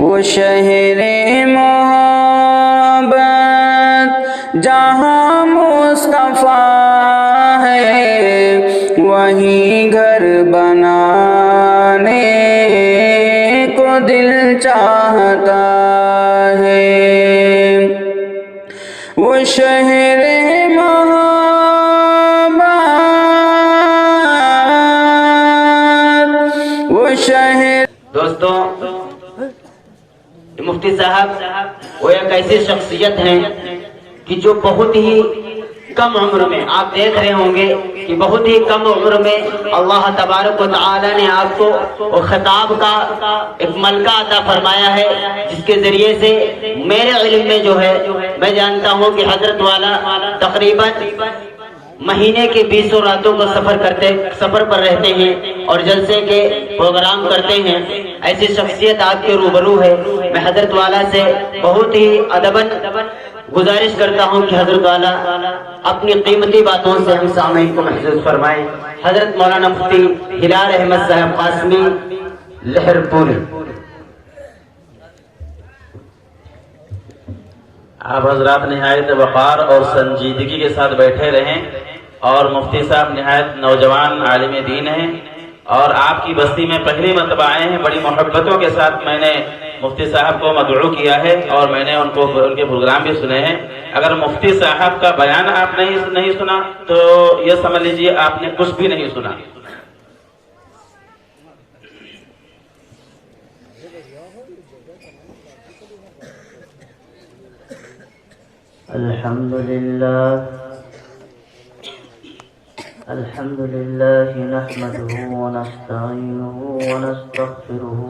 وہ شہر محبت جہاں مصطفیٰ ہے وہیں گھر بنانے کو دل چاہتا ہے۔ وہ شہر محبت، وہ شہر۔ دوستوں، مفتی صاحب وہ ایک ایسی شخصیت ہیں کہ جو بہت ہی کم عمر میں، آپ دیکھ رہے ہوں گے کہ بہت ہی کم عمر میں اللہ تبارک و تعالی نے آپ کو خطاب کا ایک ملکہ عطا فرمایا ہے، جس کے ذریعے سے میرے علم میں جو ہے میں جانتا ہوں کہ حضرت والا تقریباً مہینے کے 20 راتوں کو سفر پر رہتے ہیں اور جلسے کے پروگرام کرتے ہیں۔ ایسی شخصیت آپ کے روبرو ہے۔ میں حضرت والا سے بہت ہی ادباً گزارش کرتا ہوں کہ حضرت والا اپنی قیمتی باتوں سے ہم سامعین کو محظوظ فرمائیں۔ حضرت مولانا مفتی ہلال احمد صاحب قاسمی لہر پوری۔ آپ حضرات نہایت وقار اور سنجیدگی کے ساتھ بیٹھے رہیں، اور مفتی صاحب نہایت نوجوان عالم دین ہیں اور آپ کی بستی میں پہلی مرتبہ آئے ہیں۔ بڑی محبتوں کے ساتھ میں نے مفتی صاحب کو مدعو کیا ہے اور میں نے ان کے پروگرام بھی سنے ہیں۔ اگر مفتی صاحب کا بیان آپ نہیں سنا تو یہ سمجھ لیجئے آپ نے کچھ بھی نہیں سنا۔ الحمد لله نحمده ونستعينه ونستغفره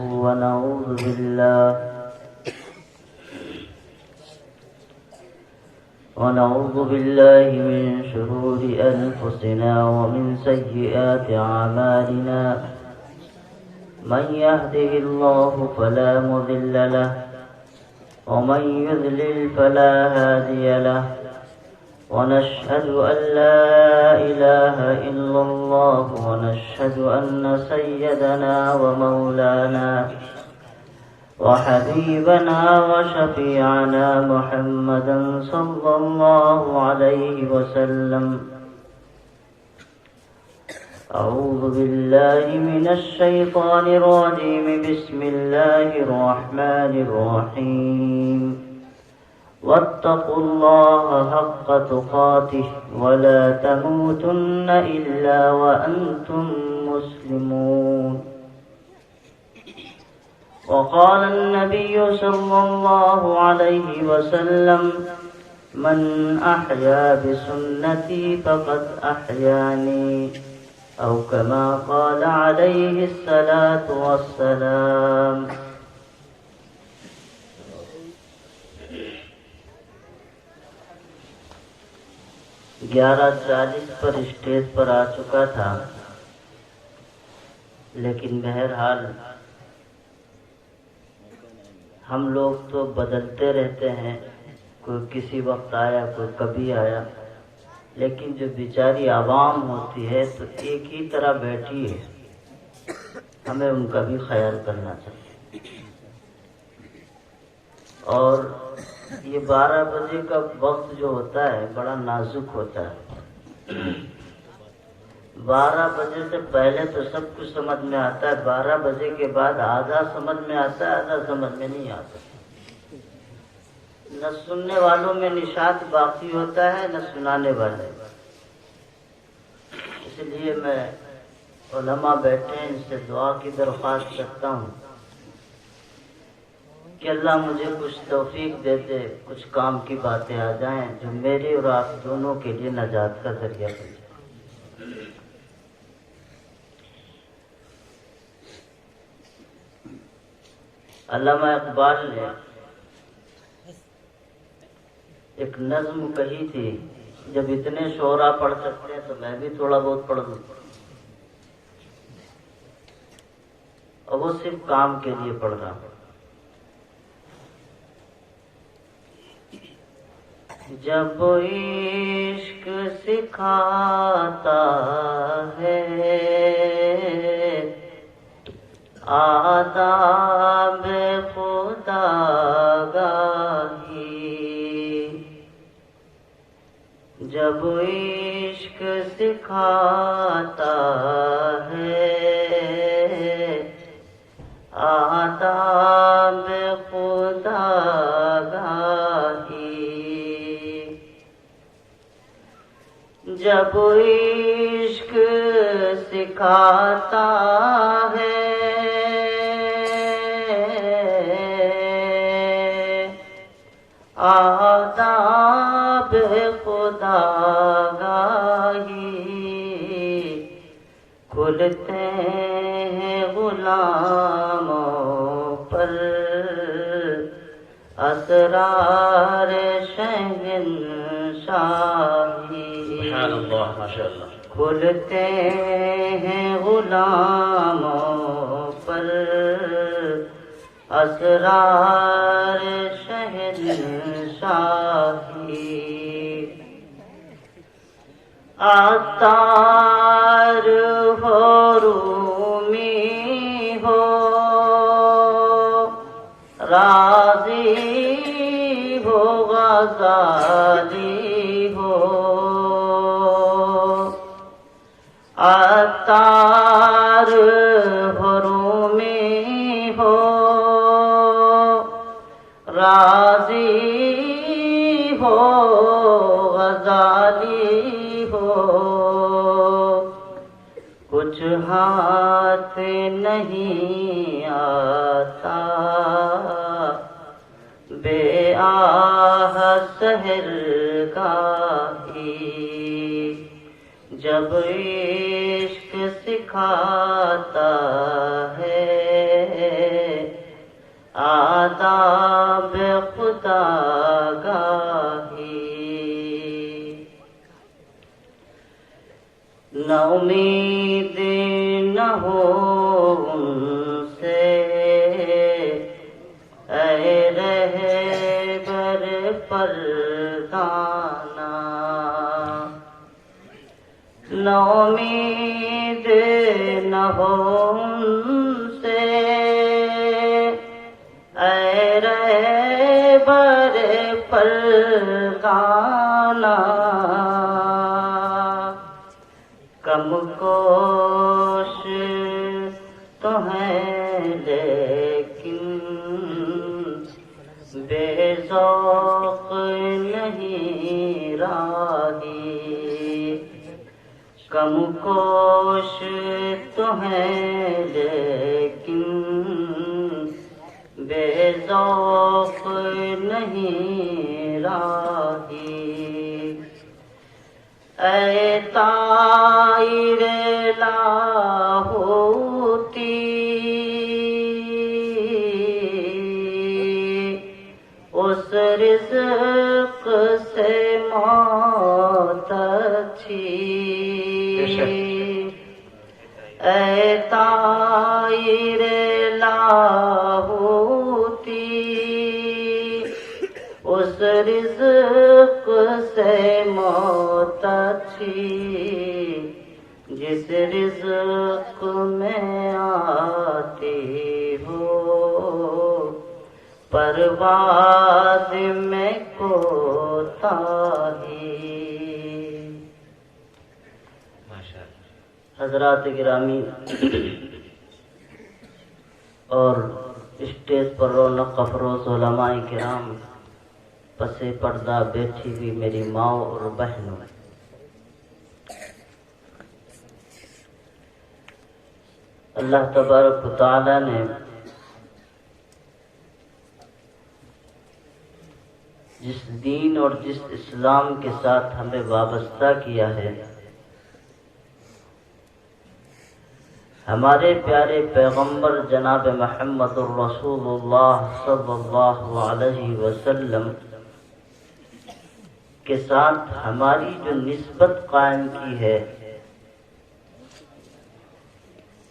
ونعوذ بالله من شرور أنفسنا ومن سيئات أعمالنا، من يهده الله فلا مضل له ومن يضلل فلا هادي له، ونشهد أن لا إله إلا الله ونشهد أن سيدنا ومولانا وحبيبنا وشفيعنا محمدا صلى الله عليه وسلم. أعوذ بالله من الشيطان الرجيم. بسم الله الرحمن الرحيم. واتقوا الله حق تقاته ولا تموتن إلا وأنتم مسلمون. وقال النبي صلى الله عليه وسلم: من أحيا بسنتي فقد أحياني، أو كما قال عليه الصلاة والسلام. 11:40 پر اسٹیج پر آ چکا تھا، لیکن بہرحال ہم لوگ تو بدلتے رہتے ہیں، کوئی کسی وقت آیا، کوئی کبھی آیا، لیکن جو بیچاری عوام ہوتی ہے تو ایک ہی طرح بیٹھی ہے، ہمیں ان کا بھی خیال کرنا چاہیے. اور یہ 12 بجے کا وقت جو ہوتا ہے بڑا نازک ہوتا ہے. 12 بجے سے پہلے تو سب کچھ سمجھ میں آتا ہے، 12 بجے کے بعد آدھا سمجھ میں آتا ہے، آدھا سمجھ میں نہیں آتا. نہ سننے والوں میں نشاط باقی ہوتا ہے، نہ سنانے والے. اس لیے میں علماء بیٹھے ہیں، ان سے دعا کی درخواست کرتا ہوں کہ اللہ مجھے کچھ توفیق دے دے، کچھ کام کی باتیں آ جائیں جو میرے اور آپ دونوں کے لیے نجات کا ذریعہ بن جائے. علامہ اقبال نے ایک نظم کہی تھی، جب اتنے شعراء پڑھ سکتے ہیں تو میں بھی تھوڑا بہت پڑھ دوں. اور وہ صرف کام کے لیے پڑھ رہا ہوں. جب عشق سکھاتا ہے آداب خودآگاہی جب عشق سکھاتا ہے، آداب خودآگاہی جب عشق سکھاتا ہے، آداب خودآگاہی کھلتے ہیں غلاموں پر اسرار شہنشاہی، سبحان اللہ، ماشاء اللہ، کھلتے ہیں غلاموں پر اسرار شہنشاہی، عطار ہو رومی ہو، راضی ہو غزالی ہو، عطار ہو رومی ہو، راضی ہو غزالی ہو، کچھ ہاتھ نہیں آتا بے آہ سحر گاہی جب عشق سکھاتا ہے، آداب خودآگاہی نہ امید نہ ہو ان سے، اے رہبر پردانہ، نہ امید نہ ہو ان سے، اے رہبر پردانہ، کم کوش تو ہے لیکن بے ذوق نہیں راہی، کم کوش تو ہے لیکن بے ذوق نہیں راہی، اے طائر لاہوتی اس رزق سے موت اچھی، اے طائر لاہوتی اس رزق سے موت اچھی، جس رزق میں آتی ہو پرواز میں کوتاہی۔ حضرات گرامی اور اسٹیج پر رونق افروز علماء کرام، پس پردہ بیٹھی ہوئی میری ماں اور بہنوں، اللہ تبارک و تعالی نے جس دین اور جس اسلام کے ساتھ ہمیں وابستہ کیا ہے، ہمارے پیارے پیغمبر جناب محمد الرسول اللہ صلی اللہ علیہ وسلم کے ساتھ ہماری جو نسبت قائم کی ہے،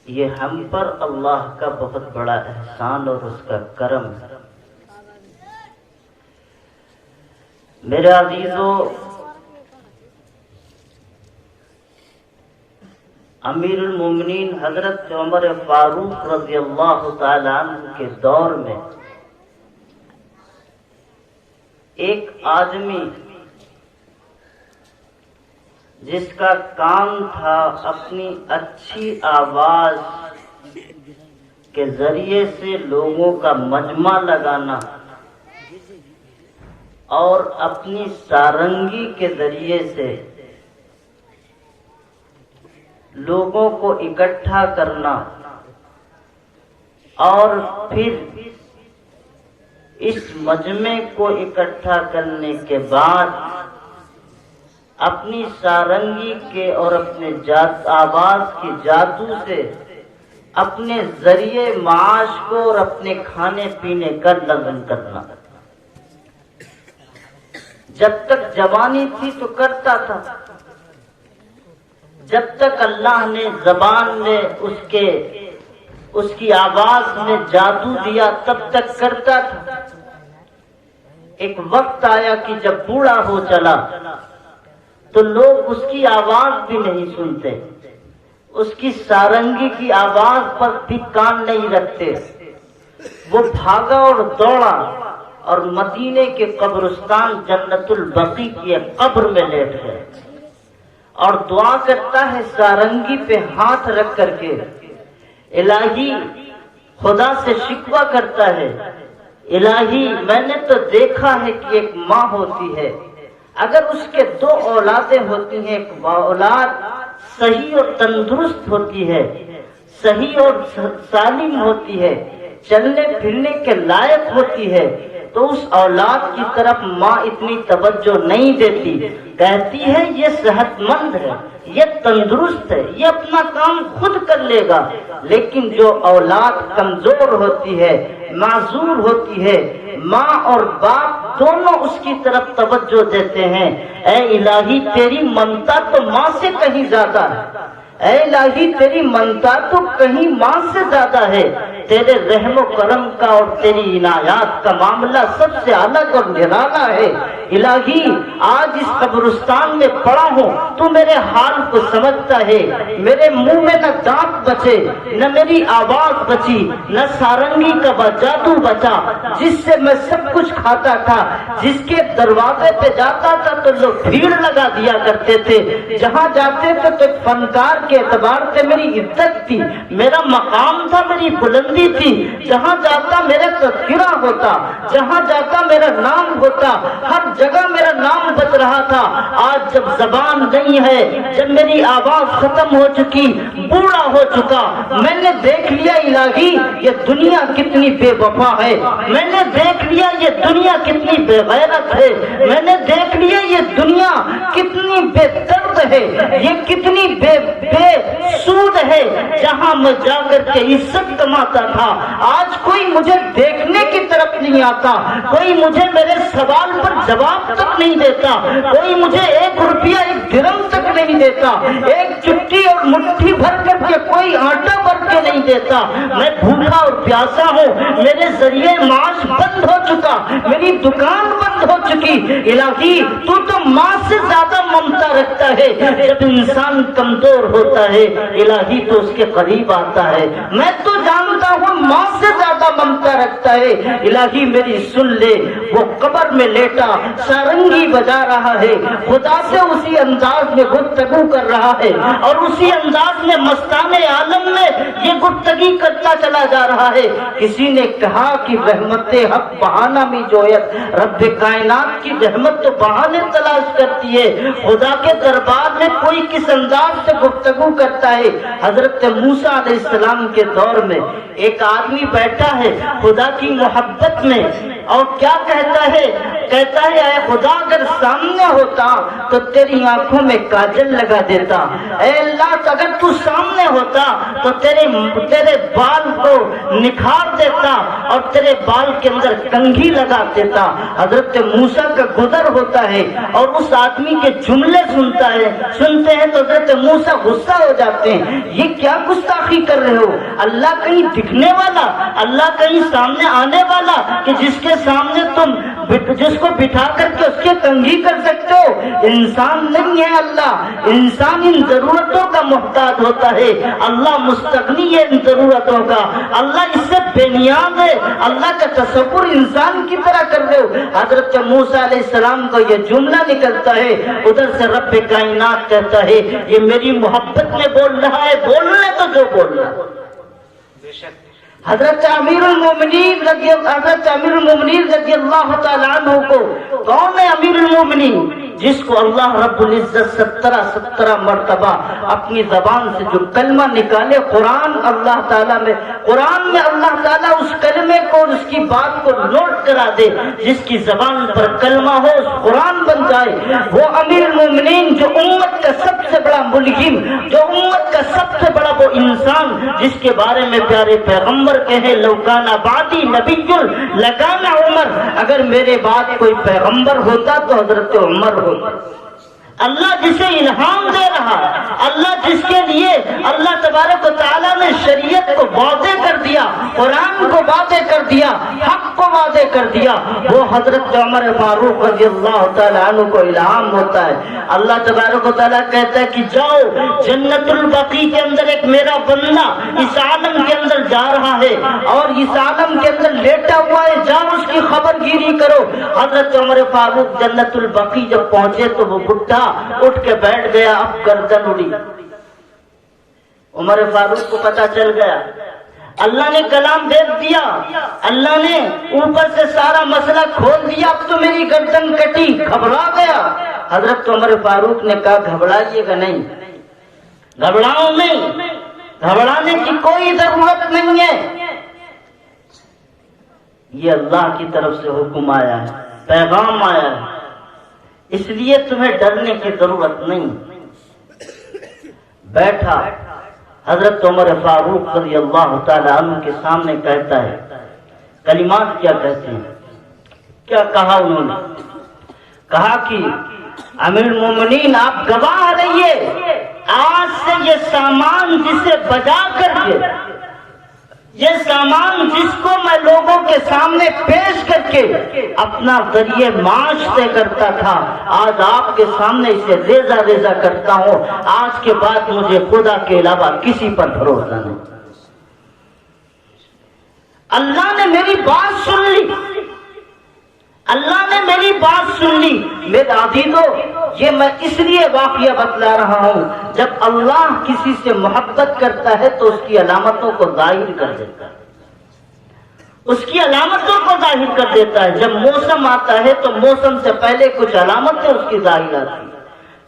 یہ ہم پر اللہ کا بہت بڑا احسان اور اس کا کرم ہے۔ میرے عزیزو، امیر المومنین حضرت عمر فاروق رضی اللہ تعالی عنہ کے دور میں ایک آدمی جس کا کام تھا اپنی اچھی آواز کے ذریعے سے لوگوں کا مجمع لگانا اور اپنی سارنگی کے ذریعے سے لوگوں کو اکٹھا کرنا اور پھر اس مجمع کو اکٹھا کرنے کے بعد اپنی سارنگی کے اور اپنے آواز کی جادو سے اپنے ذریعے معاش کو اور اپنے کھانے پینے کا لگن کرنا. جب تک جوانی تھی تو کرتا تھا، جب تک اللہ نے زبان میں اس کی آواز میں جادو دیا تب تک کرتا تھا. ایک وقت آیا کہ جب بوڑھا ہو چلا تو لوگ اس کی آواز بھی نہیں سنتے، اس کی سارنگی کی آواز پر بھی کان نہیں رکھتے. وہ بھاگا اور دوڑا اور مدینے کے قبرستان جنت البقیع کی قبر میں لیٹ گئے اور دعا کرتا ہے سارنگی پہ ہاتھ رکھ کر کے. الہی، خدا سے شکوہ کرتا ہے، الہی میں نے تو دیکھا ہے کہ ایک ماں ہوتی ہے، اگر اس کے 2 اولادیں ہوتی ہیں، ایک اولاد صحیح اور تندرست ہوتی ہے، صحیح اور سالم ہوتی ہے، چلنے پھرنے کے لائق ہوتی ہے، تو اس اولاد کی طرف ماں اتنی توجہ نہیں دیتی، کہتی ہے یہ صحت مند ہے، یہ تندرست ہے، یہ اپنا کام خود کر لے گا. لیکن جو اولاد کمزور ہوتی ہے، معذور ہوتی ہے، ماں اور باپ دونوں اس کی طرف توجہ دیتے ہیں. اے الہی تیری ممتا تو ماں سے کہیں زیادہ ہے، اے الہی تیری ممتا تو کہیں ماں سے زیادہ ہے. تیرے رحم و کرم کا اور تیری عنایات کا معاملہ سب سے الگ اور نرالا ہے. الہی آج اس قبرستان میں پڑا ہوں، تو میرے حال کو سمجھتا ہے. میرے منہ میں نہ دانت بچے، نہ میری آواز بچی، نہ سارنگی کا جادو بچا جس سے میں سب کچھ کھاتا تھا. جس کے دروازے پہ جاتا تھا تو لوگ بھیڑ لگا دیا کرتے تھے، جہاں جاتے تھے تو فنکار کے اعتبار سے میری عزت تھی، میرا مقام تھا، میری بلندی تھی. جہاں جاتا میرا تذکرہ ہوتا، جہاں جاتا میرا نام ہوتا، ہر جگہ میرا نام بچ رہا تھا. آج جب زبان نہیں ہے، جب میری آواز ختم ہو چکی، بوڑھا ہو چکا، میں نے دیکھ لیا الہی یہ دنیا کتنی بے وفا ہے، میں نے دیکھ لیا یہ دنیا کتنی بے غیرت ہے، میں نے دیکھ لیا یہ دنیا کتنی بے درد ہے، یہ کتنی بے سود ہے. جہاں میں جا کر کے عزت کماتا تھا، آج کوئی مجھے دیکھنے کی طرف نہیں آتا، کوئی مجھے میرے سوال پر جواب تک نہیں دیتا، کوئی مجھے 1 روپیہ 1 درہم تک نہیں دیتا، ایک چٹھی اور مٹھی بھر کر کے کوئی آٹا بھر کے نہیں دیتا. میں بھوکا اور پیاسا ہوں، میرے ذریعے معاش بند ہو چکا، میری دکان بند ہو چکی. الہی تو ماں سے زیادہ ممتا رکھتا ہے. جب انسان کمزور ہوتا ہے الہی تو اس کے قریب آتا ہے. میں تو جانتا ہوں ماں سے زیادہ ممتا رکھتا ہے. الہی میری سن لے. وہ قبر میں لیٹا سارنگی بجا رہا ہے، خدا سے اسی انداز میں گفتگو کر رہا ہے اور اسی انداز میں مستان عالم میں یہ گفتگی کرتا چلا جا رہا ہے. کسی نے کہا کہ رحمت حق بہانہ میں جویت، رب کائنات کی رحمت تو بہانے تلاش کرتی ہے. خدا کے دربار میں کوئی کس انداز سے گفتگو کرتا ہے. حضرت موسیٰ علیہ السلام کے دور میں ایک آدمی بیٹھا ہے خدا کی محبت میں اور کیا کہتا ہے اے خدا اگر سامنے ہوتا تو تیری آنکھوں میں کاجل لگا دیتا. اے اللہ اگر تو سامنے ہوتا تو تیرے بال کو نکھار دیتا اور تیرے بال کے اندر کنگھی لگا دیتا. حضرت موسیٰ کا گزر ہوتا ہے اور اس آدمی کے جملے سنتے ہیں تو حضرت موسیٰ غصہ ہو جاتے ہیں. یہ کیا گستاخی کر رہے ہو؟ اللہ کہیں دکھنے والا، اللہ کہیں سامنے آنے والا کہ جس کے کو بٹھا کر کے اس کے تنگی کر سکتے ہو؟ انسان نہیں ہے اللہ، انسان ان ضرورتوں کا محتاج ہوتا ہے، اللہ مستغنی ہے ان ضرورتوں کا، اللہ اس سے بے نیاز ہے۔ اللہ کا تصور انسان کی طرح کر رہے ہو۔ حضرت موسیٰ علیہ السلام کو یہ جملہ نکلتا ہے، ادھر سے رب کائنات کہتا ہے یہ میری محبت میں بول رہا ہے، بولنے تو جو بول رہا ہے۔ حضرت امیر المومنین رضی اللہ تعالیٰ عنہ کو، کون ہے امیر المومنین؟ جس کو اللہ رب العزت 17 مرتبہ اپنی زبان سے جو کلمہ نکالے، قرآن میں اللہ تعالیٰ اس کلمے کو اور اس کی بات کو نوٹ کرا دے، جس کی زبان پر کلمہ ہو اس قرآن بن جائے، وہ امیر المومنین، جو امت کا سب سے بڑا ملہم، جو امت کا سب سے بڑا وہ انسان جس کے بارے میں پیارے پیغمبر کہے لو کان بعدی نبی لکان عمر، اگر میرے بعد کوئی پیغمبر ہوتا تو حضرت عمر ہوتا۔ اللہ جسے الہام دے رہا، اللہ جس کے لیے اللہ تبارک و تعالیٰ نے شریعت کو واضح کر دیا، قرآن کو واضح کر دیا، حق کو واضح کر دیا، وہ حضرت عمر فاروق رضی اللہ تعالیٰ عنہ کو الہام ہوتا ہے۔ اللہ تبارک و تعالیٰ کہتا ہے کہ جاؤ جنت البقیع کے اندر ایک میرا بندہ اس عالم کے اندر جا رہا ہے اور اس عالم کے اندر لیٹا ہوا ہے، جاؤ اس کی خبر گیری کرو۔ حضرت عمر فاروق جنت البقیع جب پہنچے تو وہ بڈھا اٹھ کے بیٹھ گیا، اب گردن اڑی۔ عمر فاروق کو پتا چل گیا، اللہ نے کلام بھیج دیا، اللہ نے اوپر سے سارا مسئلہ کھول دیا، اب تو میری گردن کٹی، گھبرا گیا۔ حضرت عمر فاروق نے کہا گھبرائیے گا نہیں، گھبراؤ نہیں، گھبرانے کی کوئی ضرورت نہیں ہے، یہ اللہ کی طرف سے حکم آیا ہے، پیغام آیا ہے، اس لیے تمہیں ڈرنے کی ضرورت نہیں۔ بیٹھا، حضرت عمر فاروق رضی اللہ تعالیٰ عنہ کے سامنے کہتا ہے، کلمات کیا کہتے ہیں، کیا کہا انہوں نے؟ کہا کہ امیر المومنین آپ گواہ رہیے، آج سے یہ سامان جسے بجا کر کے، یہ سامان جس کو میں لوگوں کے سامنے پیش کر کے اپنا ذریعہ معاش سے کرتا تھا، آج آپ کے سامنے اسے ریزہ ریزہ کرتا ہوں، آج کے بعد مجھے خدا کے علاوہ کسی پر بھروسہ نہیں۔ اللہ نے میری بات سن لی، اللہ نے میری بات سن لی۔ میرے عزیزو، یہ میں اس لیے واقعہ بتلا رہا ہوں، جب اللہ کسی سے محبت کرتا ہے تو اس کی علامتوں کو ظاہر کر دیتا ہے، اس کی علامتوں کو ظاہر کر دیتا ہے۔ جب موسم آتا ہے تو موسم سے پہلے کچھ علامتیں اس کی ظاہر آتی ہیں،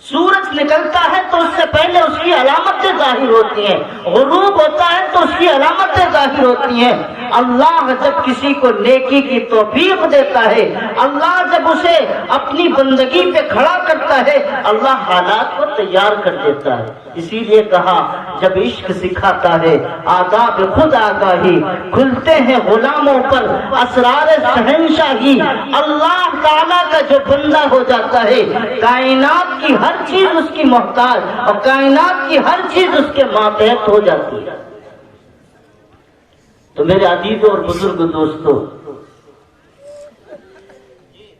سورج نکلتا ہے تو اس سے پہلے اس کی علامتیں ظاہر ہوتی ہیں، غروب ہوتا ہے تو اس کی علامتیں ظاہر ہوتی ہیں۔ اللہ جب کسی کو نیکی کی توفیق دیتا ہے، اللہ جب اسے اپنی بندگی پہ کھڑا کرتا ہے، اللہ حالات کو تیار کر دیتا ہے۔ اسی لیے کہا جب عشق سکھاتا ہے آداب خود آگاہی، کھلتے ہیں غلاموں پر اسرار شہنشاہی۔ اللہ تعالیٰ کا جو بندہ ہو جاتا ہے، کائنات کی ہر چیز اس کی محتاج اور کائنات کی ہر چیز اس کے ماتحت ہو جاتی ہے۔ تو میرے عزیزوں اور بزرگ دوستوں،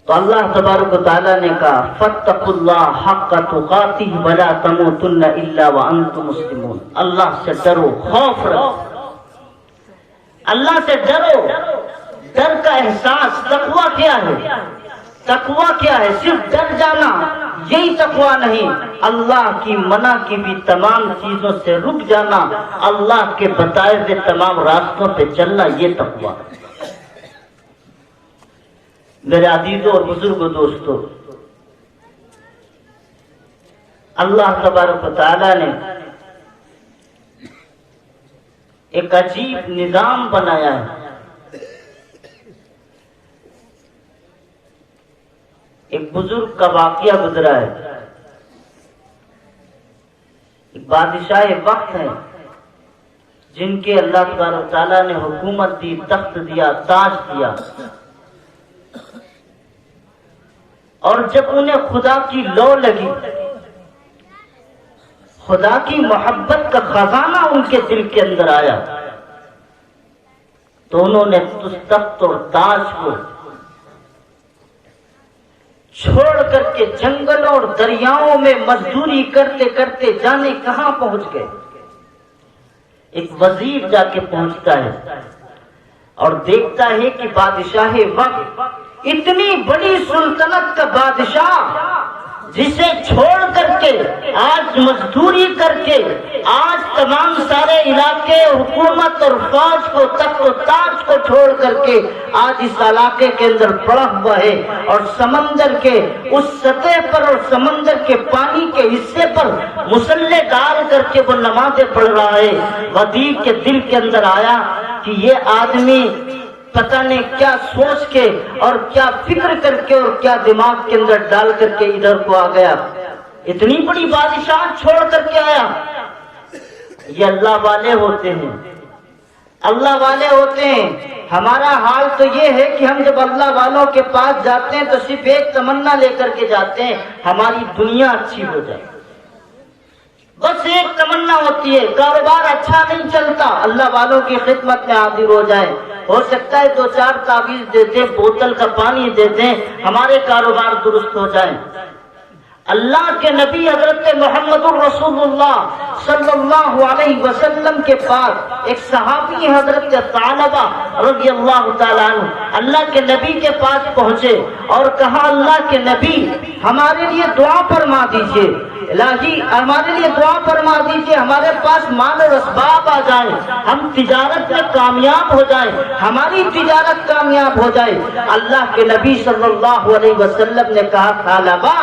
تو اللہ تبارک و تعالیٰ نے کہا فاتقوا اللہ حق تقاتہ ولا تموتن الا وانتم مسلمون، اللہ سے ڈرو، خوف رکھو، اللہ سے ڈرو۔ ڈر کا احساس، تقویٰ کیا ہے؟ تقویٰ کیا ہے؟ صرف ڈر جانا یہی تقویٰ نہیں، اللہ کی منع کی بھی تمام چیزوں سے رک جانا، اللہ کے بتائے ہوئے تمام راستوں پہ چلنا، یہ تقویٰ۔ میرے عزیزوں اور بزرگ دوستوں، اللہ تبارک و تعالیٰ نے ایک عجیب نظام بنایا ہے۔ ایک بزرگ کا واقعہ گزرا ہے، ایک بادشاہ وقت ہے جن کے اللہ تبارک و تعالیٰ نے حکومت دی، تخت دیا، تاج دیا، اور جب انہیں خدا کی لو لگی، خدا کی محبت کا خزانہ ان کے دل کے اندر آیا، تو انہوں نے اس تخت اور تاج کو چھوڑ کر کے جنگلوں اور دریاؤں میں مزدوری کرتے کرتے جانے کہاں پہنچ گئے. ایک وزیر جا کے پہنچتا ہے اور دیکھتا ہے کہ بادشاہ وقت اتنی بڑی سلطنت کا بادشاہ جسے چھوڑ کر کے آج مزدوری کر کے آج تمام سارے علاقے حکومت اور فوج کو تخت و تاج کو چھوڑ کر کے آج اس علاقے کے اندر پڑا ہوا ہے اور سمندر کے اس سطح پر اور سمندر کے پانی کے حصے پر مسلح ڈال کر کے وہ نمازیں پڑھ رہا ہے. وزیر کے دل کے اندر آیا کہ یہ آدمی پتہ نہیں کیا سوچ کے اور کیا فکر کر کے اور کیا دماغ کے اندر ڈال کر کے ادھر کو آ گیا, اتنی بڑی بادشاہ چھوڑ کر کے آیا. یہ اللہ والے ہوتے ہیں, اللہ والے ہوتے ہیں. ہمارا حال تو یہ ہے کہ ہم جب اللہ والوں کے پاس جاتے ہیں تو صرف ایک تمنا لے کر کے جاتے ہیں, ہماری دنیا اچھی ہو جائے. بس ایک تمنا ہوتی ہے, کاروبار اچھا نہیں چلتا, اللہ والوں کی خدمت میں حاضر ہو جائے. ہو سکتا ہے 2-4 تعویذ دیتے, بوتل کا پانی دیتے, ہمارے کاروبار درست ہو جائیں. اللہ کے نبی حضرت محمد الرسول اللہ صلی اللہ علیہ وسلم کے پاس ایک صحابی حضرت ثعلبہ رضی اللہ تعالیٰ عنہ اللہ کے نبی کے پاس پہنچے اور کہا, اللہ کے نبی ہمارے لیے دعا فرما دیجئے, الہی ہمارے لیے دعا فرما دیجئے, ہمارے پاس مال اور اسباب آ جائیں, ہم تجارت میں کامیاب ہو جائیں, ہماری تجارت کامیاب ہو جائے. اللہ کے نبی صلی اللہ علیہ وسلم نے کہا, ثعلبہ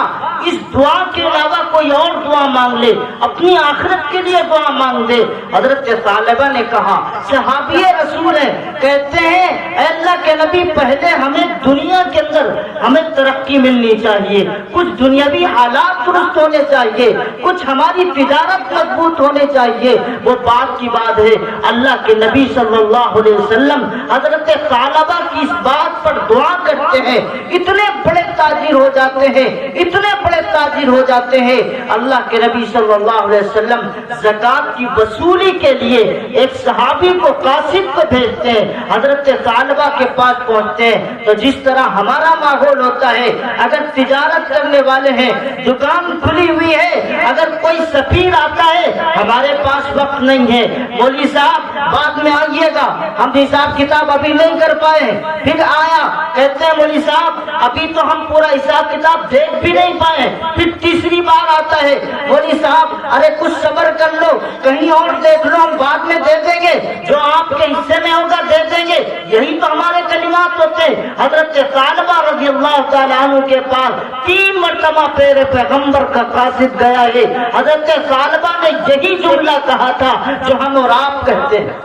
اس دعا کے علاوہ کوئی اور دعا مانگ لے, اپنی آخرت کے لیے دعا مانگ دے. حضرت ثعلبہ نے کہا, صحابی رسول ہے, کہتے ہیں اے اللہ کے نبی پہلے ہمیں دنیا کے اندر ہمیں ترقی ملنی چاہیے, کچھ دنیاوی حالات درست ہونے چاہیے, کچھ ہماری تجارت مضبوط ہونے چاہیے. وہ بات کی بات ہے, اللہ کے نبی صلی اللہ علیہ وسلم حضرت ثعلبہ کی اس بات پر دعا کرتے ہیں, اتنے بڑے تاجر ہو جاتے ہیں, اتنے بڑے تاجر ہو جاتے ہیں. اللہ کے نبی صلی اللہ علیہ وسلم زکات کی وصولی کے لیے ایک صحابی کو قاصد کو بھیجتے ہیں, حضرت ثعلبہ کے پاس پہنچتے ہیں. تو جس طرح ہمارا ماحول ہوتا ہے, اگر تجارت کرنے والے ہیں, دکان کھلی ہوئی ہے, اگر کوئی سفیر آتا ہے, ہمارے پاس وقت نہیں ہے, مولوی صاحب بعد میں آئیے گا, ہم حساب کتاب ابھی نہیں کر پائے. پھر آیا, کہتے ہیں مولوی صاحب ابھی تو ہم پورا حساب کتاب دیکھ بھی نہیں پائے. پھر تیسری بار آتا ہے, مولوی صاحب ارے کچھ صبر کر لو, کہیں اور دیکھ لو, ہم بعد میں دے دیں گے, جو آپ کے حصے میں ہوگا دے دیں گے. یہی تو ہمارے کلمات ہوتے ہیں. حضرت ثعلبہ رضی اللہ تعالیٰ عنہ کے پاس 3 مرتبہ پیر پیغمبر کا قاصد گیا ہے. حضرت ثعلبہ نے یہی جملہ کہا تھا جو ہم اور آپ کہتے ہیں,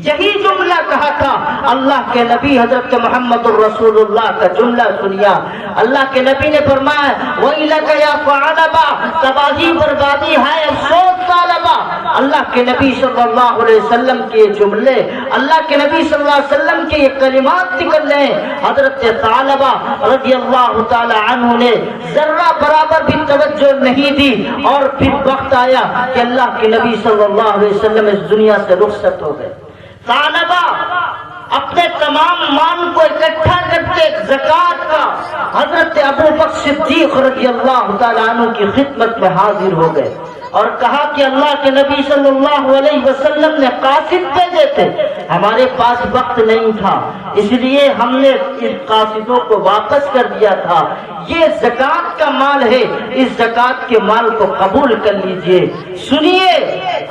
یہی جملہ کہا تھا. اللہ کے نبی حضرت محمد الرسول اللہ کا جملہ سنیا. اللہ کے نبی نے فرمایا, وَإِلَكَ يَا ثَعْلَبَةُ, تباہی بربادی ہے, افسوس ثعلبہ. اللہ کے نبی صلی اللہ علیہ وسلم کے جملے, اللہ کے نبی صلی اللہ علیہ وسلم کے یہ کلمات نکل رہے ہیں. حضرت ثعلبہ رضی اللہ تعالی عنہ نے ذرہ برابر بھی توجہ نہیں دی, اور پھر وقت آیا کہ اللہ کے نبی صلی اللہ علیہ وسلم اس دنیا سے رخصت ہو گئے. ثعلبہ اپنے تمام مال کو اکٹھا کرتے زکات کا حضرت ابوبکر صدیق رضی اللہ تعالیٰ عنہ کی خدمت میں حاضر ہو گئے اور کہا کہ اللہ کے نبی صلی اللہ علیہ وسلم نے قاصد بھیجے تھے, ہمارے پاس وقت نہیں تھا, اس لیے ہم نے ان قاصدوں کو واپس کر دیا تھا. یہ زکات کا مال ہے, اس زکات کے مال کو قبول کر لیجئے. سنیے,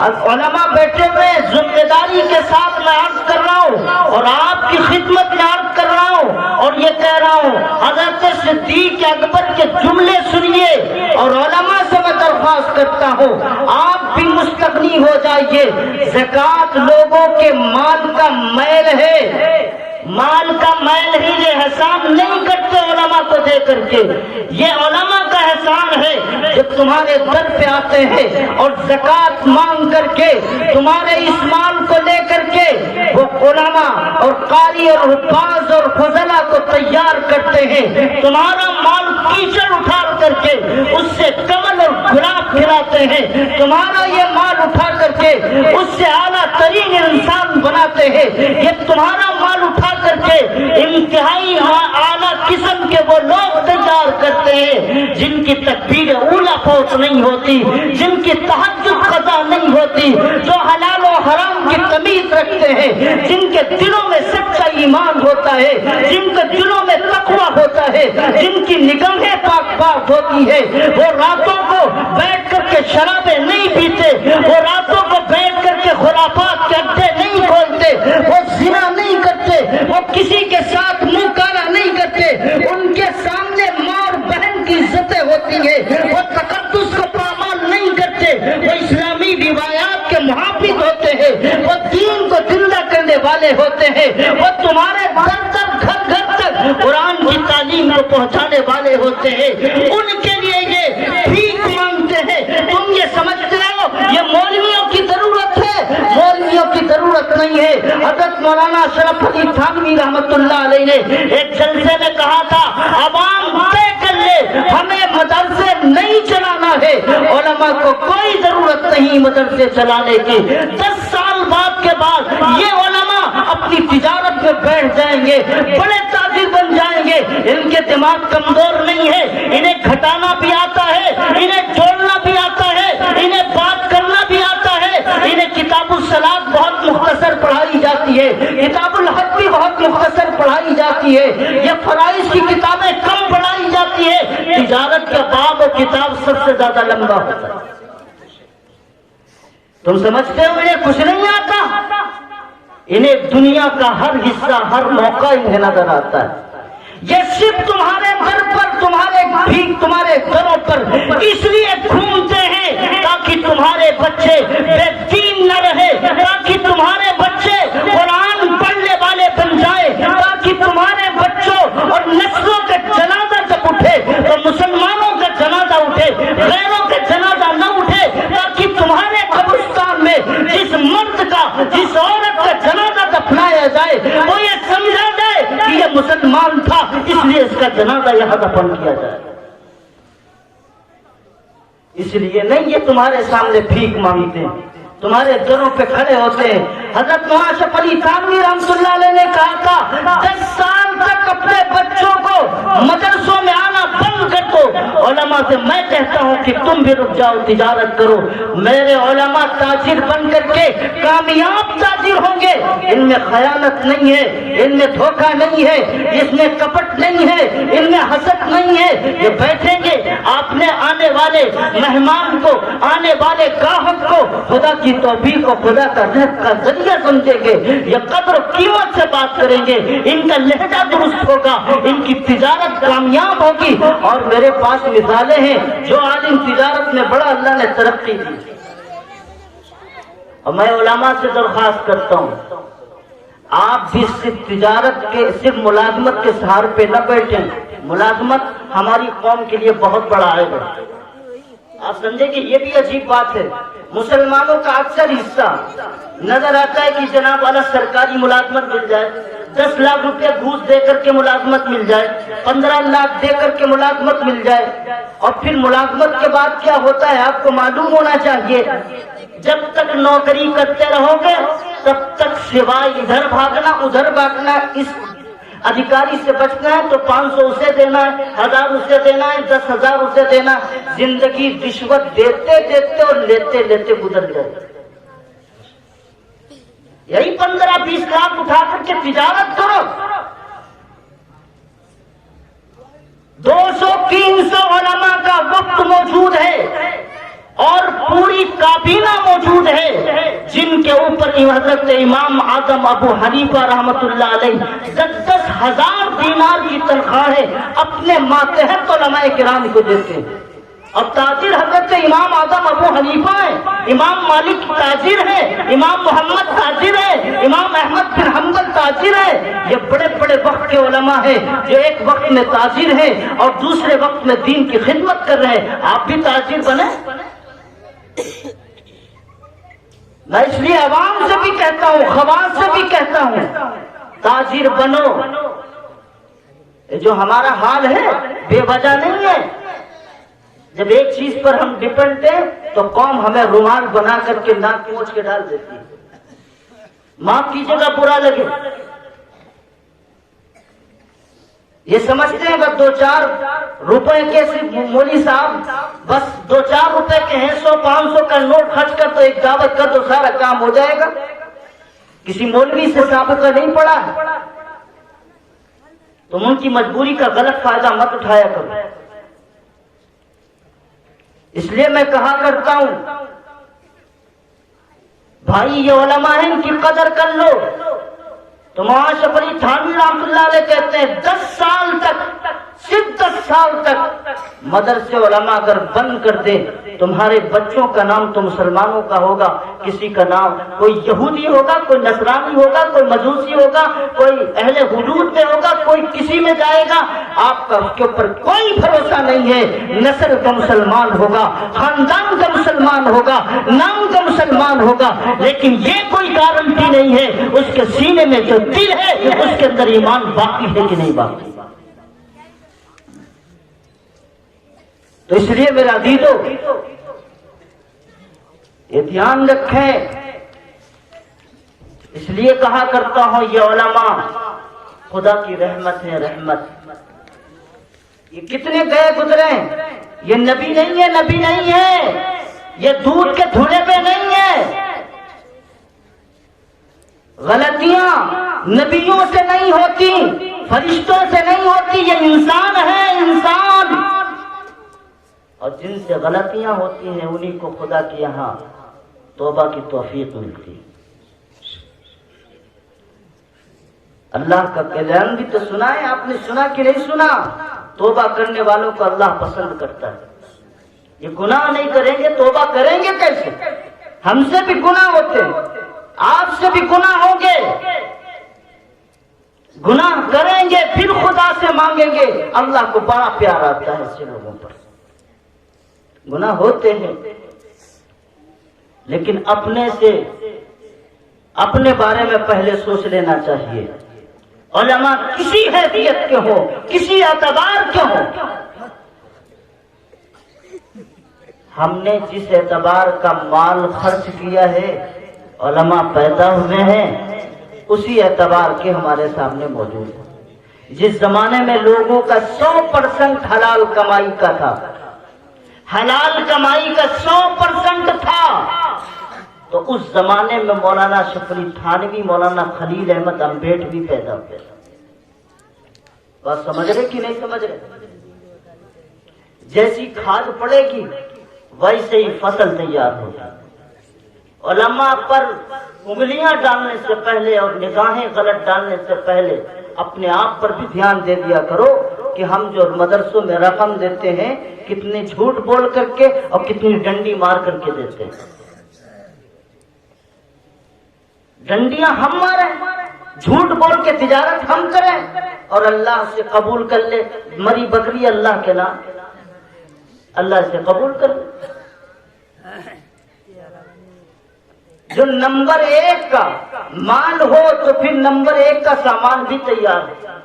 علماء بیٹھے ہوئے, ذمہ داری کے ساتھ میں عرض کر رہا ہوں اور آپ کی خدمت میں عرض کر رہا ہوں اور یہ کہہ رہا ہوں, حضرت صدیق اکبر کے جملے سنیے اور علماء سے میں درخواست کرتا ہوں آپ بھی مستغنی ہو جائیے. زکات لوگوں کے مال کا میل ہے, مال کا میل ہی یہ احسان نہیں کرتے علماء کو دے کر کے. یہ علماء کا احسان ہے جو تمہارے در پہ آتے ہیں اور زکات مانگ کر کے تمہارے اس مال کو لے کر کے وہ علماء اور قاری اور حفاظ اور فضلا کو تیار کرتے ہیں. تمہارا مال کیچڑ اٹھا کر کے اس سے کمل اور گلاب کھلاتے ہیں, تمہارا یہ مال اٹھا کر کے اس سے اعلیٰ ترین انسان بناتے ہیں. یہ تمہارا مال اٹھا کر کے انتہائی اعلیٰ قسم کے وہ لوگ تیار روزگار کرتے ہیں، جن کی تکبیر اولا فوت نہیں ہوتی، جن کی تہجد قضا نہیں ہوتی، جو حلال و حرام کی تمیز رکھتے ہیں، جن کے دلوں میں سچا ایمان ہوتا ہے، جن کے دلوں میں تقویٰ ہوتا ہے، جن کی نگاہیں پاک پاک ہوتی ہے، وہ راتوں کو بیٹھ کر کے شرابیں نہیں پیتے، وہ راتوں کو بیٹھ کر کے خرافات کے اڈے نہیں کھولتے، وہ زنا نہیں کرتے، وہ کسی کے ساتھ منہ کالا نہیں کرتے، ان کے سامنے ماں اور بہن کی عزتیں ہوتی ہیں، وہ تقدس کو پامال نہیں کرتے، وہ اسلامی روایات کے محافظ ہوتے ہیں، وہ دین کو زندہ کرنے والے ہوتے ہیں، وہ تمہارے گھر گھر تک قرآن کی تعلیم کو پہنچانے والے ہوتے ہیں، ان کے لیے یہ بھیک مانگتے ہیں۔ تم یہ سمجھتے ہو یہ مولویوں کی ضرورت ہے؟ مولویوں کی ضرورت نہیں ہے۔ حضرت مولانا اشرف علی تھانوی رحمۃ اللہ علیہ نے ایک جلسے میں کہا تھا، عوام طے کر لے ہمیں مدرسے نہیں چلانا ہے، علماء کو کوئی ضرورت نہیں مدرسے چلانے کی۔ 10 سال بعد کے بعد یہ علماء اپنی تجارت میں بیٹھ جائیں گے، بڑے تاجر بن جائیں گے۔ ان کے دماغ کمزور نہیں ہے، انہیں گھٹانا بھی آتا ہے، انہیں جوڑنا بھی آتا ہے، انہیں بات کرنا بھی آتا ہے، انہیں کتاب الصلاۃ بہت مختصر پڑھائی جاتی ہے، کتاب الحج بھی بہت مختصر پڑھائی جاتی ہے، یہ فرائض کی کتابیں کم پڑھائی جاتی ہے، تجارت کا باب اور کتاب سب سے زیادہ لمبا ہوتا ہے۔ تم سمجھتے ہو انہیں کچھ نہیں آتا؟ انہیں دنیا کا ہر حصہ ہر موقع انہیں نظر آتا ہے۔ یہ صرف تمہارے گھر پر تمہارے گھروں پر اس لیے گھومتے ہیں تاکہ تمہارے بچے بے دین نہ رہے، تاکہ تمہارے بچے قرآن پڑھنے والے بن جائے، تاکہ تمہارے بچوں اور نسلوں کا جنازہ جب اٹھے تو مسلمانوں کا جنازہ اٹھے، غیروں کا جنازہ نہ اٹھے، تاکہ تمہارے قبرستان میں جس مرد کا جس عورت کا جنازہ دفنایا جائے وہ یہ سمجھا جائے کہ یہ مسلمان تھا اس لیے اس کا جنازہ یہاں دفن کیا جائے۔ اس لیے نہیں یہ تمہارے سامنے بھیک مانگتے ہیں، تمہارے دروں پہ کھڑے ہوتے ہیں۔ حضرت مولانا اشرف علی تھانوی رحمۃ اللہ علیہ نے کہا تھا 10 سال تک اپنے بچوں کو مدرسوں میں آنا بند کر دو۔ علماء سے میں کہتا ہوں کہ تم بھی رک جاؤ، تجارت کرو۔ میرے علماء تاجر بن کر کے کامیاب تاجر ہوں گے، ان میں خیانت نہیں ہے، ان میں دھوکہ نہیں ہے، اس میں کپٹ نہیں ہے، ان میں حسد نہیں ہے۔ یہ بیٹھیں گے، آپ نے آنے والے مہمان کو، آنے والے گاہک کو خدا کی توفیق کو خدا کا رزق کا ذریعہ سمجھیں گے، یہ قدر و قیمت سے بات کریں گے، ان کا لہجہ درست ہوگا، ان کی تجارت کامیاب ہوگی۔ اور میرے پاس مثالیں ہیں جو عالم تجارت میں بڑا اللہ نے ترقی دی۔ اور میں علماء سے درخواست کرتا ہوں آپ بھی صرف تجارت کے صرف ملازمت کے سہارے پہ نہ بیٹھیں۔ ملازمت ہماری قوم کے لیے بہت بڑا عیب ہے۔ آپ سمجھیں کہ یہ بھی عجیب بات ہے، مسلمانوں کا اکثر حصہ نظر آتا ہے کہ جناب والا سرکاری ملازمت مل جائے، 10 لاکھ روپے گھوس دے کر کے ملازمت مل جائے، 15 لاکھ دے کر کے ملازمت مل جائے، اور پھر ملازمت کے بعد کیا ہوتا ہے آپ کو معلوم ہونا چاہیے۔ جب تک نوکری کرتے رہو گے تب تک سوائے ادھر بھاگنا ادھر بھاگنا، اس ادھیکاری سے بچنا ہے تو 500 اسے دینا ہے، 1000 اسے دینا ہے، 10,000 اسے دینا ہے۔ زندگی رشوت دیتے دیتے اور لیتے لیتے گزر جائے۔ یہی 15-20 لاکھ اٹھا کر کے تجارت کرو، 200-300 علماء کا وقت موجود ہے اور پوری کابینہ موجود ہے جن کے اوپر حضرت امام اعظم ابو حنیفہ رحمۃ اللہ علیہ 10,000 دینار کی تنخواہیں اپنے ماتحت علماء کرام کو دیتے ہیں۔ اور تاجر حضرت امام اعظم ابو حنیفہ ہیں، امام مالک تاجر ہیں، امام محمد تاجر ہیں، امام احمد بن حنبل تاجر ہیں۔ یہ بڑے بڑے وقت کے علماء ہیں جو ایک وقت میں تاجر ہیں اور دوسرے وقت میں دین کی خدمت کر رہے ہیں۔ آپ بھی تاجر بنے۔ میں اس لیے عوام سے بھی کہتا ہوں، خواص سے بھی کہتا ہوں، تاجر بنو۔ جو ہمارا حال ہے بے وجہ نہیں ہے۔ جب ایک چیز پر ہم ڈپینڈ ہیں تو قوم ہمیں رومال بنا کر کے ناک پوچھ کے ڈال دیتی ہے، معاف کیجیے گا برا لگے۔ یہ سمجھتے ہیں بس 2-4 روپے کے مولوی صاحب بس 2-4 روپے کے ہیں 100-500 کا نوٹ خرچ کر تو ایک دعوت کر تو سارا کام ہو جائے گا. کسی مولوی سے سابقہ نہیں پڑا ہے. تم ان کی مجبوری کا غلط فائدہ مت اٹھایا کرو. اس لیے میں کہا کرتا ہوں بھائی یہ علماء ہیں ان کی قدر کر لو. تو مولانا اشرف علی تھانوی رحمۃ اللہ علیہ کہتے ہیں 10 سال تک صرف 10 سال تک مدرسے علماء اگر بند کر دے تمہارے بچوں کا نام تو مسلمانوں کا ہوگا, کسی کا نام کوئی یہودی ہوگا, کوئی نصرانی ہوگا, کوئی مجوسی ہوگا, کوئی اہل حدود میں ہوگا, کوئی کسی میں جائے گا. آپ کا اس کے اوپر کوئی بھروسہ نہیں ہے. نسل کا مسلمان ہوگا, خاندان کا مسلمان ہوگا, نام کا مسلمان ہوگا, لیکن یہ کوئی گارنٹی نہیں ہے اس کے سینے میں جو دل ہے اس کے اندر ایمان باقی ہے کہ نہیں باقی. تو اس لیے میرا عزیزو یہ دھیان رکھیں. اس لیے کہا کرتا ہوں یہ علماء خدا کی رحمت ہے, رحمت. یہ کتنے گئے گزرے, یہ نبی نہیں ہے, نبی نہیں ہے, یہ دودھ کے دھونے پہ نہیں ہے. غلطیاں نبیوں سے نہیں ہوتی, فرشتوں سے نہیں ہوتی, یہ انسان ہے, انسان. اور جن سے غلطیاں ہوتی ہیں انہی کو خدا کے یہاں توبہ کی توفیق ملتی. اللہ کا کلام بھی تو سنا ہے, آپ نے سنا کہ نہیں سنا؟ توبہ کرنے والوں کو اللہ پسند کرتا ہے. یہ گناہ نہیں کریں گے توبہ کریں گے کیسے؟ ہم سے بھی گناہ ہوتے ہیں, آپ سے بھی گناہ ہوں گے. گناہ کریں گے پھر خدا سے مانگیں گے. اللہ کو بڑا پیار آتا ہے ایسے لوگوں پر. گناہ ہوتے ہیں لیکن اپنے سے اپنے بارے میں پہلے سوچ لینا چاہیے. علماء کسی حیثیت کے ہو, کسی اعتبار کے ہو, ہم نے جس اعتبار کا مال خرچ کیا ہے علماء پیدا ہوئے ہیں اسی اعتبار کے ہمارے سامنے موجود ہیں. جس زمانے میں لوگوں کا 100% حلال کمائی کا تھا, حلال کمائی کا 100% تھا, تو اس زمانے میں مولانا اشرف علی تھانوی, مولانا خلیل احمد امبیڈ بھی پیدا ہوئے. بات سمجھ رہے کہ نہیں سمجھ رہے؟ جیسی کھاد پڑے گی ویسے ہی فصل تیار ہوگی. علماء پر انگلیاں ڈالنے سے پہلے اور نگاہیں غلط ڈالنے سے پہلے اپنے آپ پر بھی دھیان دے دیا کرو کہ ہم جو مدرسوں میں رقم دیتے ہیں کتنے جھوٹ بول کر کے اور کتنی ڈنڈی مار کر کے دیتے ہیں. ڈنڈیاں ہم ماریں, جھوٹ بول کے تجارت ہم کریں اور اللہ سے قبول کر لے. مری بکری اللہ کے نام, اللہ سے قبول کر لے. جو نمبر 1 کا مال ہو تو پھر نمبر 1 کا سامان بھی تیار ہے.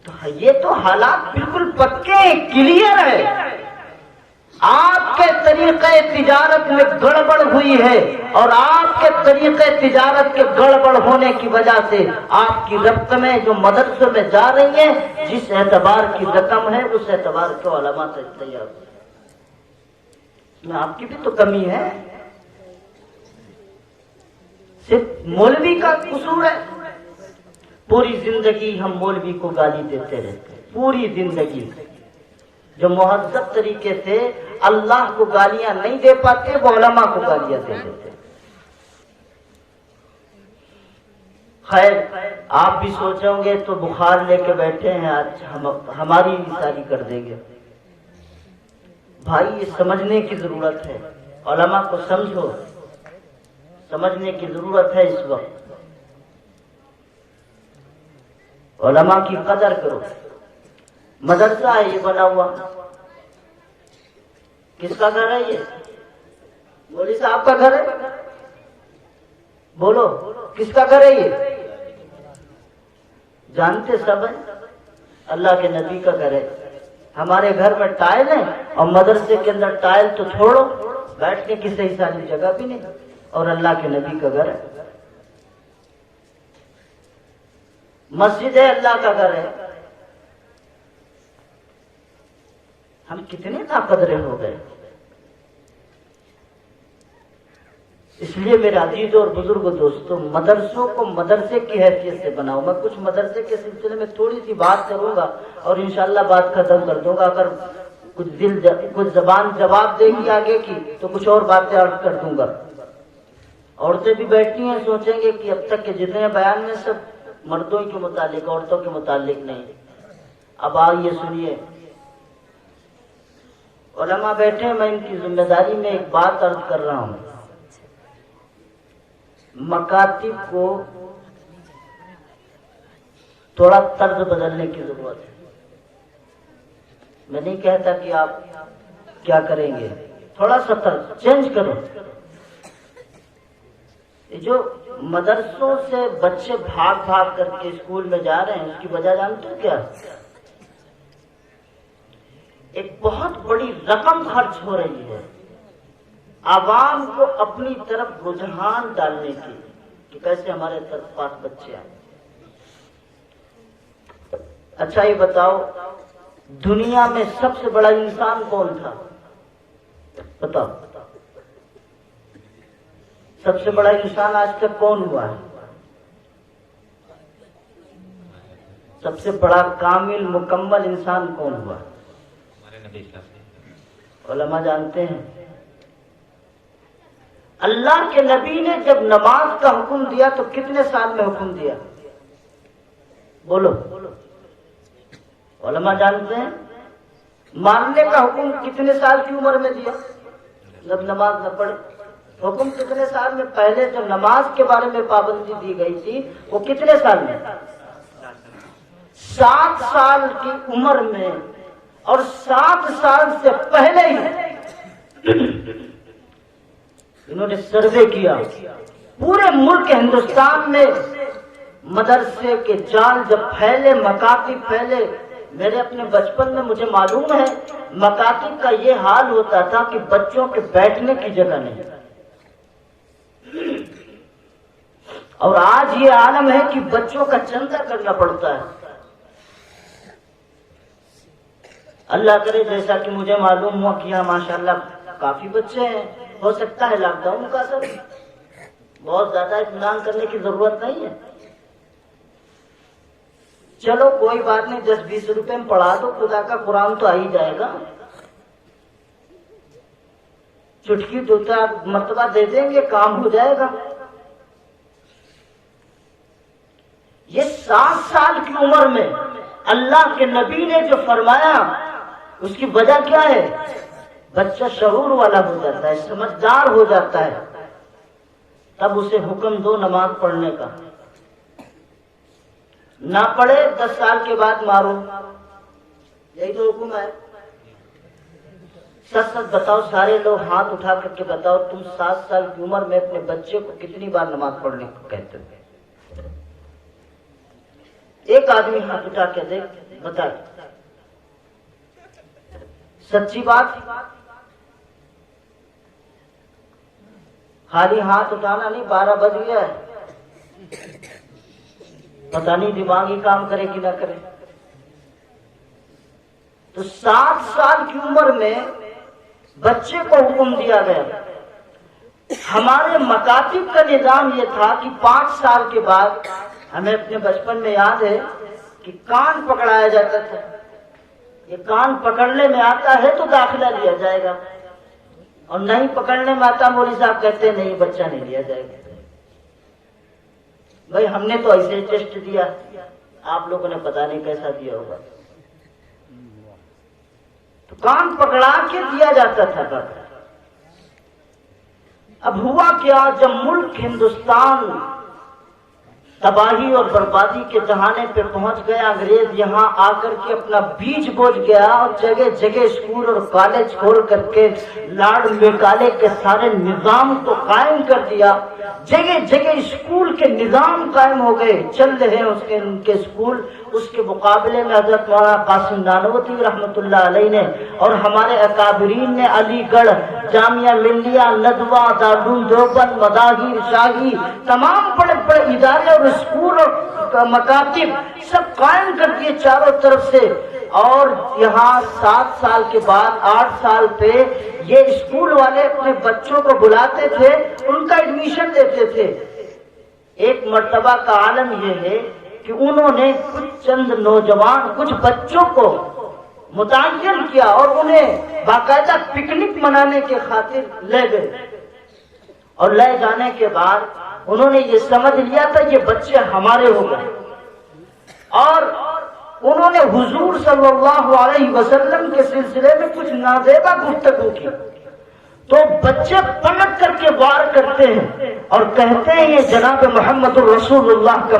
تو یہ تو حالات بالکل پکے کلیئر ہے. آپ کے طریقے تجارت میں گڑبڑ ہوئی ہے اور آپ کے طریقے تجارت کے گڑبڑ ہونے کی وجہ سے آپ کی رقمیں جو مدرسوں میں جا رہی ہیں جس اعتبار کی رقم ہے اس اعتبار کے علماء سے تیار ہے. میں آپ کی بھی تو کمی ہے. صرف مولوی کا قصور ہے. پوری زندگی ہم مولوی کو گالی دیتے رہتے ہیں, پوری زندگی. جو مہذب طریقے سے اللہ کو گالیاں نہیں دے پاتے وہ علماء کو گالیاں دے دیتے. خیر آپ بھی سوچیں گے تو بخار لے کے بیٹھے ہیں, آج ہماری ساری کر دیں گے. بھائی یہ سمجھنے کی ضرورت ہے, علماء کو سمجھو, سمجھنے کی ضرورت ہے. اس وقت علماء کی قدر کرو. مدرسہ ہے یہ بنا ہوا, کس کا گھر ہے یہ؟ مولوی صاحب کا گھر ہے. بولو کس کا گھر ہے یہ؟ جانتے سب ہیں, اللہ کے نبی کا گھر ہے. ہمارے گھر میں ٹائل ہے اور مدرسے کے اندر ٹائل تو چھوڑو, بیٹھنے کی صحیح ساری جگہ بھی نہیں, اور اللہ کے نبی کا گھر ہے. مسجد ہے, اللہ کا گھر ہے. ہم کتنے ناقدرے ہو گئے. اس لیے میرے عزیز اور بزرگ دوستوں, مدرسوں کو مدرسے کی حیثیت سے بناؤ. میں کچھ مدرسے کے سلسلے میں تھوڑی سی بات کروں گا اور انشاءاللہ بات ختم کر دوں گا. اگر کچھ زبان جواب دے گی آگے کی تو کچھ اور باتیں عرض کر دوں گا. عورتیں بھی بیٹھی ہیں, سوچیں گے کہ اب تک کے جتنے بیان میں سب مردوں کے متعلق, عورتوں کے متعلق نہیں. اب آئیے سنیے, علماء بیٹھے ہیں, میں ان کی ذمہ داری میں ایک بات عرض کر رہا ہوں. مکاتب کو تھوڑا طرز بدلنے کی ضرورت ہے. میں نہیں کہتا کہ آپ کیا کریں گے, تھوڑا سا طرز چینج کرو. جو مدرسوں سے بچے بھاگ بھاگ کر کے اسکول میں جا رہے ہیں, اس کی وجہ جانتے ہو کیا؟ ایک بہت بڑی رقم خرچ ہو رہی ہے عوام کو اپنی طرف رجحان ڈالنے کی کہ کیسے ہمارے طرف پاس بچے آئیں. اچھا یہ بتاؤ, دنیا میں سب سے بڑا انسان کون تھا؟ بتاؤ, سب سے بڑا انسان آج تک کون ہوا ہے؟ سب سے بڑا کامل مکمل انسان کون ہوا؟ علماء جانتے ہیں. اللہ کے نبی نے جب نماز کا حکم دیا تو کتنے سال میں حکم دیا؟ بولو. علماء جانتے ہیں. مارنے کا حکم کتنے سال کی عمر میں دیا جب نماز نہ پڑھے؟ حکم کتنے سال میں؟ پہلے جب نماز کے بارے میں پابندی دی گئی تھی وہ کتنے سال میں؟ 7 سال کی عمر میں. اور 7 سال سے پہلے ہی انہوں نے سروے کیا پورے ملک ہندوستان میں. مدرسے کے جال جب پھیلے, مکاتب پھیلے, میرے اپنے بچپن میں مجھے معلوم ہے مکاتب کا یہ حال ہوتا تھا کہ بچوں کے بیٹھنے کی جگہ نہیں. اور آج یہ عالم ہے کہ بچوں کا چندہ کرنا پڑتا ہے. اللہ کرے جیسا کہ مجھے معلوم ہوا کہ یہاں ماشاءاللہ کافی بچے ہیں. ہو سکتا ہے لاک ڈاؤن کا اثر, بہت زیادہ اطمینان کرنے کی ضرورت نہیں ہے. چلو کوئی بات نہیں, 10-20 روپے میں پڑھا دو, خدا کا قرآن تو آ ہی جائے گا. چٹکی 2-4 مرتبہ دے دیں گے, کام ہو جائے گا. یہ 7 سال کی عمر میں اللہ کے نبی نے جو فرمایا اس کی وجہ کیا ہے؟ بچہ شعور والا ہو جاتا ہے, سمجھدار ہو جاتا ہے, تب اسے حکم دو نماز پڑھنے کا. نہ پڑھے 10 سال کے بعد مارو, یہی تو حکم ہے. سچ سچ بتاؤ, سارے لوگ ہاتھ اٹھا کر کے بتاؤ, تم 7 سال کی عمر میں اپنے بچے کو کتنی بار نماز پڑھنے کو کہتے ہو؟ ایک آدمی ہاتھ اٹھا کے دیکھ, بتا. سچی بات, خالی ہاتھ اٹھانا نہیں. 12 بج گیا ہے, پتہ نہیں دماغ ہی کام کرے کہ نہ کرے. تو 7 سال کی عمر میں بچے کو حکم دیا گیا. ہمارے مکاتب کا نظام یہ تھا کہ 5 سال کے بعد, ہمیں اپنے بچپن میں یاد ہے کہ کان پکڑایا جاتا تھا. یہ کان پکڑنے میں آتا ہے تو داخلہ لیا جائے گا, اور نہیں پکڑنے میں آتا مولوی صاحب کہتے ہیں نہیں بچہ نہیں لیا جائے گا. بھائی ہم نے تو ایسے ٹیسٹ دیا, آپ لوگوں نے پتہ نہیں کیسا دیا ہوگا. تو کان پکڑا کے دیا جاتا تھا. اب ہوا کیا, جب ملک ہندوستان تباہی اور بربادی کے دہانے پہ پہنچ گیا, انگریز یہاں آ کر کے اپنا بیج بوجھ گیا اور جگہ جگہ اسکول اور کالج کھول کر کے لارڈ میکالے کے سارے نظام کو قائم کر دیا. جگہ جگہ اسکول کے نظام قائم ہو گئے, چل رہے ہیں ان کے اسکول, اس کے مقابلے میں حضرت مولانا قاسم نانوتوی رحمۃ اللہ علیہ نے اور ہمارے اکابرین نے علی گڑھ، جامعہ ملیہ، ندوہ، دارالعلوم دیوبند، مداحی، شاہی، تمام بڑے بڑے ادارے اور اسکول اور مکاتب سب قائم کر دیے چاروں طرف سے، اور یہاں 7 سال کے بعد 8 سال پہ یہ اسکول والے اپنے بچوں کو بلاتے تھے، ان کا ایڈمیشن دیتے تھے۔ ایک مرتبہ کا عالم یہ ہے کہ انہوں نے کچھ چند نوجوان کچھ بچوں کو متعین کیا اور انہیں باقاعدہ پکنک منانے کے خاطر لے گئے، اور لے جانے کے بعد انہوں نے یہ سمجھ لیا تھا یہ بچے ہمارے ہو گئے، اور انہوں نے حضور صلی اللہ علیہ وسلم کے سلسلے میں کچھ نازیبا گفتگو کی، تو بچے پلٹ کر کے وار کرتے ہیں اور کہتے ہیں یہ جناب محمد الرسول اللہ کا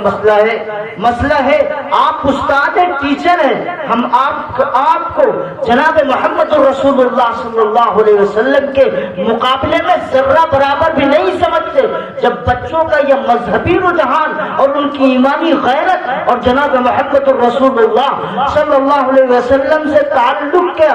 مسئلہ ہے، آپ استاد ہیں، ٹیچر ہیں، ہم آپ کو جناب محمد الرسول اللہ صلی اللہ علیہ وسلم کے مقابلے میں ذرہ برابر بھی نہیں سمجھتے۔ جب بچوں کا یہ مذہبی رجحان اور ان کی ایمانی غیرت اور جناب محمد الرسول اللہ صلی اللہ علیہ وسلم سے تعلق کا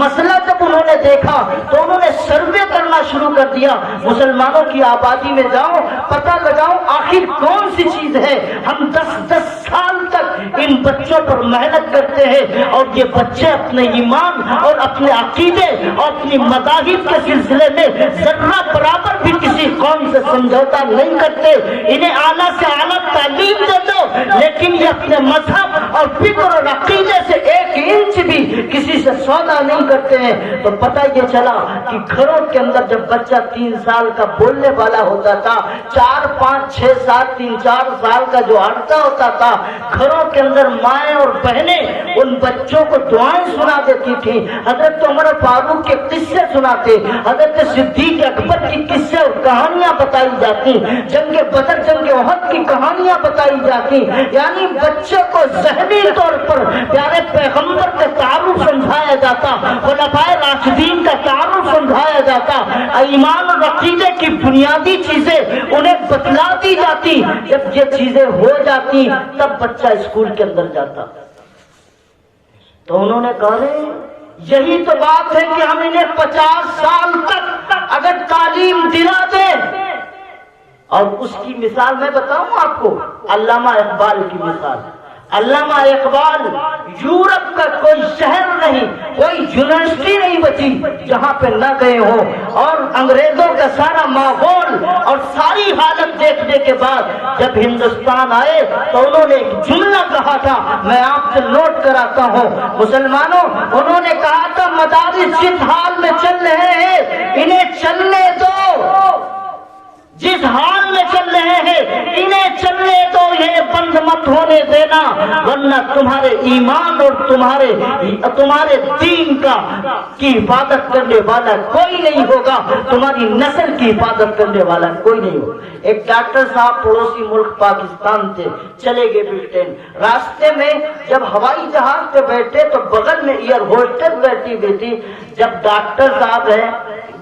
مسئلہ جب انہوں نے دیکھا تو انہوں نے سروے کرنا شروع کر دیا، مسلمانوں کی آبادی میں جاؤ، پتہ لگاؤ آخر کون سی چیز ہے، ہم 10 سال تک ان بچوں پر محنت کرتے ہیں اور یہ بچے اپنے ایمان اور اپنے عقیدے اور اپنی مذاہب کے سلسلے میں ذرہ برابر بھی کسی قوم سے سمجھوتا نہیں کرتے، انہیں اعلیٰ سے اعلیٰ تعلیم دے دو لیکن یہ اپنے مذہب اور فکر اور عقیدے سے 1 انچ بھی کسی سے سودا نہیں کرتے ہیں۔ تو پتہ یہ چلا کہ گھروں کے اندر جب بچہ 3 سال کا بولنے والا ہوتا تھا، 4 5 6 7 3 4 سال کا جو ہٹتا ہوتا تھا، گھروں کے اندر مائیں اور بہنیں ان بچوں کو دعائیں سنا دیتی تھی، حضرت عمر فاروق کے قصے سناتے، حضرت صدیق اکبر کی قصے اور کہانیاں بتائی جاتی، جنگ بدر جنگ احد کی کہانیاں بتائی جاتی، یعنی بچوں کو ذہنی طور پر پیارے پیغمبر کا تعارف سمجھایا جاتا، خلفائے راشدین کا تعارف سمجھایا جاتا، ایمان اور عقیدے کی بنیادی چیزیں انہیں بتلا دی جاتی۔ جب یہ چیزیں ہو جاتی تب بچہ اسکول کے اندر جاتا۔ تو انہوں نے کہا یہی تو بات ہے کہ ہم انہیں 50 سال تک اگر تعلیم دلا دیں، اور اس کی مثال میں بتاؤں آپ کو، علامہ اقبال کی مثال۔ علامہ اقبال یورپ کا کوئی شہر نہیں، کوئی یونیورسٹی نہیں بچی جہاں پہ نہ گئے ہوں، اور انگریزوں کا سارا ماحول اور ساری حالت دیکھنے کے بعد جب ہندوستان آئے تو انہوں نے ایک جملہ کہا تھا، میں آپ سے نوٹ کراتا ہوں مسلمانوں، انہوں نے کہا تھا مدارس جس حال میں چل رہے ہیں انہیں چلنے دو، جس حال میں چل رہے ہیں انہیں چلنے دو، یہ بند مت ہونے دینا، ورنہ تمہارے ایمان اور تمہارے دین کی حفاظت کرنے والا کوئی نہیں ہوگا، تمہاری نسل کی حفاظت کرنے والا کوئی نہیں ہوگا۔ ایک ڈاکٹر صاحب پڑوسی ملک پاکستان تھے، چلے گئے برٹن، راستے میں جب ہوائی جہاز پہ بیٹھے تو بغل میں ایئر ہوسٹس بیٹھی ہوئی تھی۔ جب ڈاکٹر صاحب ہیں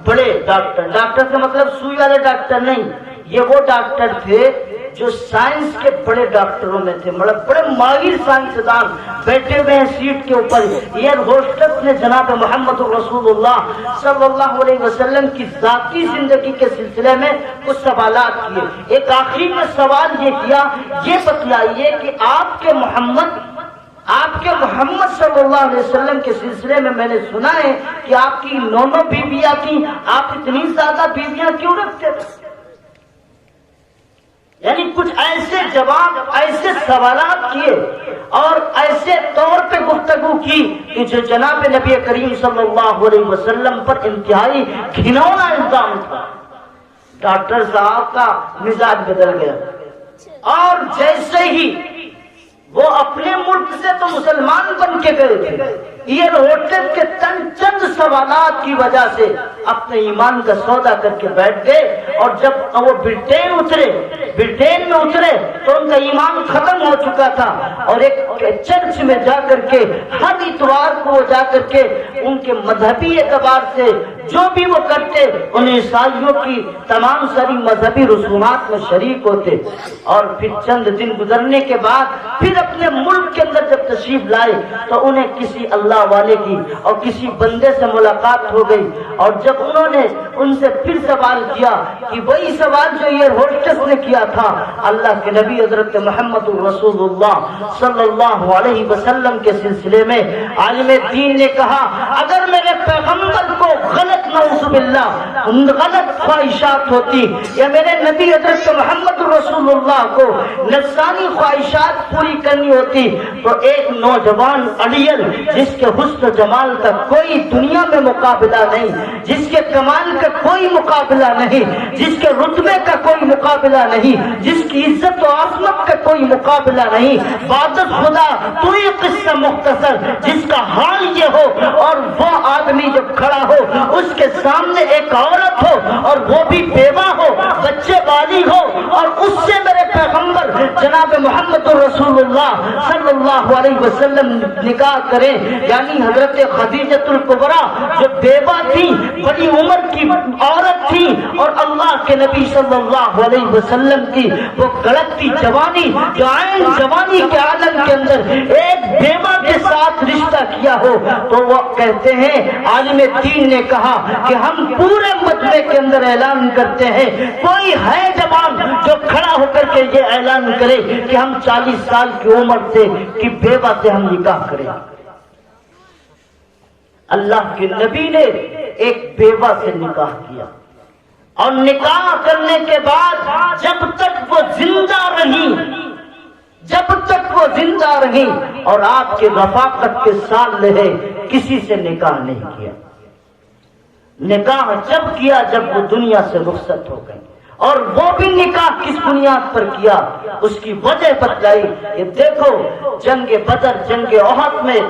بڑے ڈاکٹر سے مطلب سوئی والے ڈاکٹر نہیں، یہ وہ ڈاکٹر تھے جو سائنس کے بڑے ڈاکٹروں میں تھے، مطلب بڑے ماہر سائنسدان بیٹھے ہوئے ہیں سیٹ کے اوپر۔ ایئر ہوسٹس نے جناب محمد رسول اللہ صلی اللہ علیہ وسلم کی ذاتی زندگی کے سلسلے میں کچھ سوالات کیے۔ ایک آخری میں سوال یہ کیا، یہ بتلائیے کہ آپ کے محمد صلی اللہ علیہ وسلم کے سلسلے میں نے سنا ہے کہ آپ کی 9 بیویاں تھیں، آپ اتنی زیادہ بیویاں کیوں رکھتے تھے؟ یعنی کچھ ایسے جواب، ایسے سوالات کیے اور ایسے طور پہ گفتگو کی کہ جو جناب نبی کریم صلی اللہ علیہ وسلم پر انتہائی گھناؤنا الزام تھا۔ ڈاکٹر صاحب کا مزاج بدل گیا، اور جیسے ہی وہ اپنے ملک سے تو مسلمان بن کے گئے تھے، یہ ہوٹل کے چند سوالات کی وجہ سے اپنے ایمان کا سودا کر کے بیٹھ گئے، اور جب وہ برٹین میں اترے تو ان کا ایمان ختم ہو چکا تھا، اور ایک چرچ میں جا کر کے ہر اتوار کو وہ جا کر کے ان کے مذہبی اعتبار سے جو بھی وہ کرتے ان عیسائیوں کی تمام ساری مذہبی رسومات میں شریک ہوتے، اور پھر چند دن گزرنے کے بعد پھر اپنے ملک کے اندر جب تشریف لائے تو انہیں کسی اللہ والے کی اور کسی بندے سے ملاقات ہو گئی، اور جب انہوں نے ان سے پھر سوال کیا کہ وہی سوال جو یہ ہوسٹس نے کیا تھا، اللہ کے نبی حضرت محمد رسول اللہ صلی اللہ علیہ وسلم کے سلسلے میں عالم دین نے کہا اگر میرے پیغمبر کو غلط نعوذ باللہ غلط خواہشات ہوتی یا میرے نبی حضرت محمد رسول اللہ کو نفسانی خواہشات پوری کرنی ہوتی تو ایک نوجوان اڑیل جس کے حسن و جمال کا کوئی دنیا میں مقابلہ نہیں، جس کے کمال کا کوئی مقابلہ نہیں، جس کے رتبے کا کوئی مقابلہ نہیں، جس کی عزت و عظمت کا کوئی مقابلہ نہیں، بادت خدا تو یہ قصہ مختصر جس کا حال یہ ہو اور وہ آدمی جب کھڑا ہو اس کے سامنے ایک عورت ہو اور وہ بھی بیوہ ہو، بچے والی ہو، اور اس سے میرے پیغمبر جناب محمد رسول اللہ صلی اللہ علیہ وسلم نکاح کریں، یعنی حضرت خدیجۃ الکبریٰ جو بیوہ تھی، بڑی عمر کی عورت تھی، اور اللہ کے نبی صلی اللہ علیہ وسلم کی وہ گڑکتی جوانی جو عین جوانی کے عالم کے اندر ایک بیوہ کے ساتھ رشتہ کیا ہو، تو وہ کہتے ہیں عالم دین نے کہا کہ ہم پورے مجمع کے اندر اعلان کرتے ہیں کوئی ہے جوان جو کھڑا ہو کر کے یہ اعلان کرے کہ ہم 40 سال کی عمر سے کی بیوہ سے ہم نکاح کریں۔ اللہ کے نبی نے ایک بیوہ سے نکاح کیا، اور نکاح کرنے کے بعد جب تک وہ زندہ رہی اور آپ کے رفاقت کے ساتھ رہے کسی سے نکاح نہیں کیا۔ نکاح جب کیا جب وہ دنیا سے رخصت ہو گئی، اور وہ بھی نکاح کس بنیاد پر کیا اس کی وجہ بتلائی کہ دیکھو جنگ بدر جنگ احد میں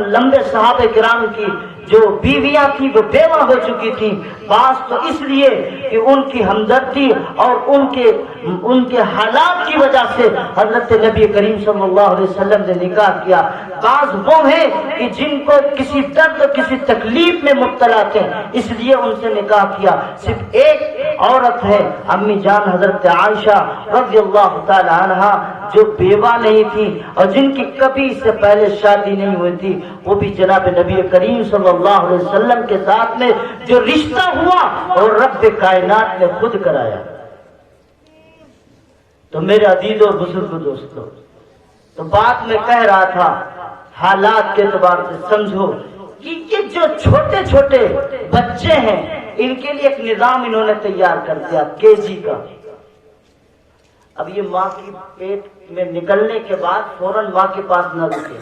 لمبے صحابہ کرام کی جو بیویاں تھی وہ بیوہ ہو چکی تھی، بعض تو اس لیے کہ ان کی ہمدردی اور ان کے حالات کی وجہ سے حضرت نبی کریم صلی اللہ علیہ وسلم نے نکاح کیا، بعض وہ ہیں کہ جن کو کسی درد کسی تکلیف میں مبتلا تھے اس لیے ان سے نکاح کیا۔ صرف ایک عورت ہے امی جان حضرت عائشہ رضی اللہ تعالی عنہا جو بیوہ نہیں تھی اور جن کی کبھی اس سے پہلے شادی نہیں ہوئی تھی، وہ بھی جناب نبی کریم صلی اللہ علیہ وسلم کے ساتھ میں جو رشتہ ہوا اور رب کائنات نے خود کرایا۔ تو میرے عزیز اور بزرگ دوستو، تو بات میں کہہ رہا تھا حالات کے اعتبار سے سمجھو کہ یہ جو چھوٹے چھوٹے بچے ہیں ان کے لیے ایک نظام انہوں نے تیار کر دیا KG کا۔ اب یہ ماں کی پیٹ میں نکلنے کے بعد فوراً ماں کے پاس نہ رکے،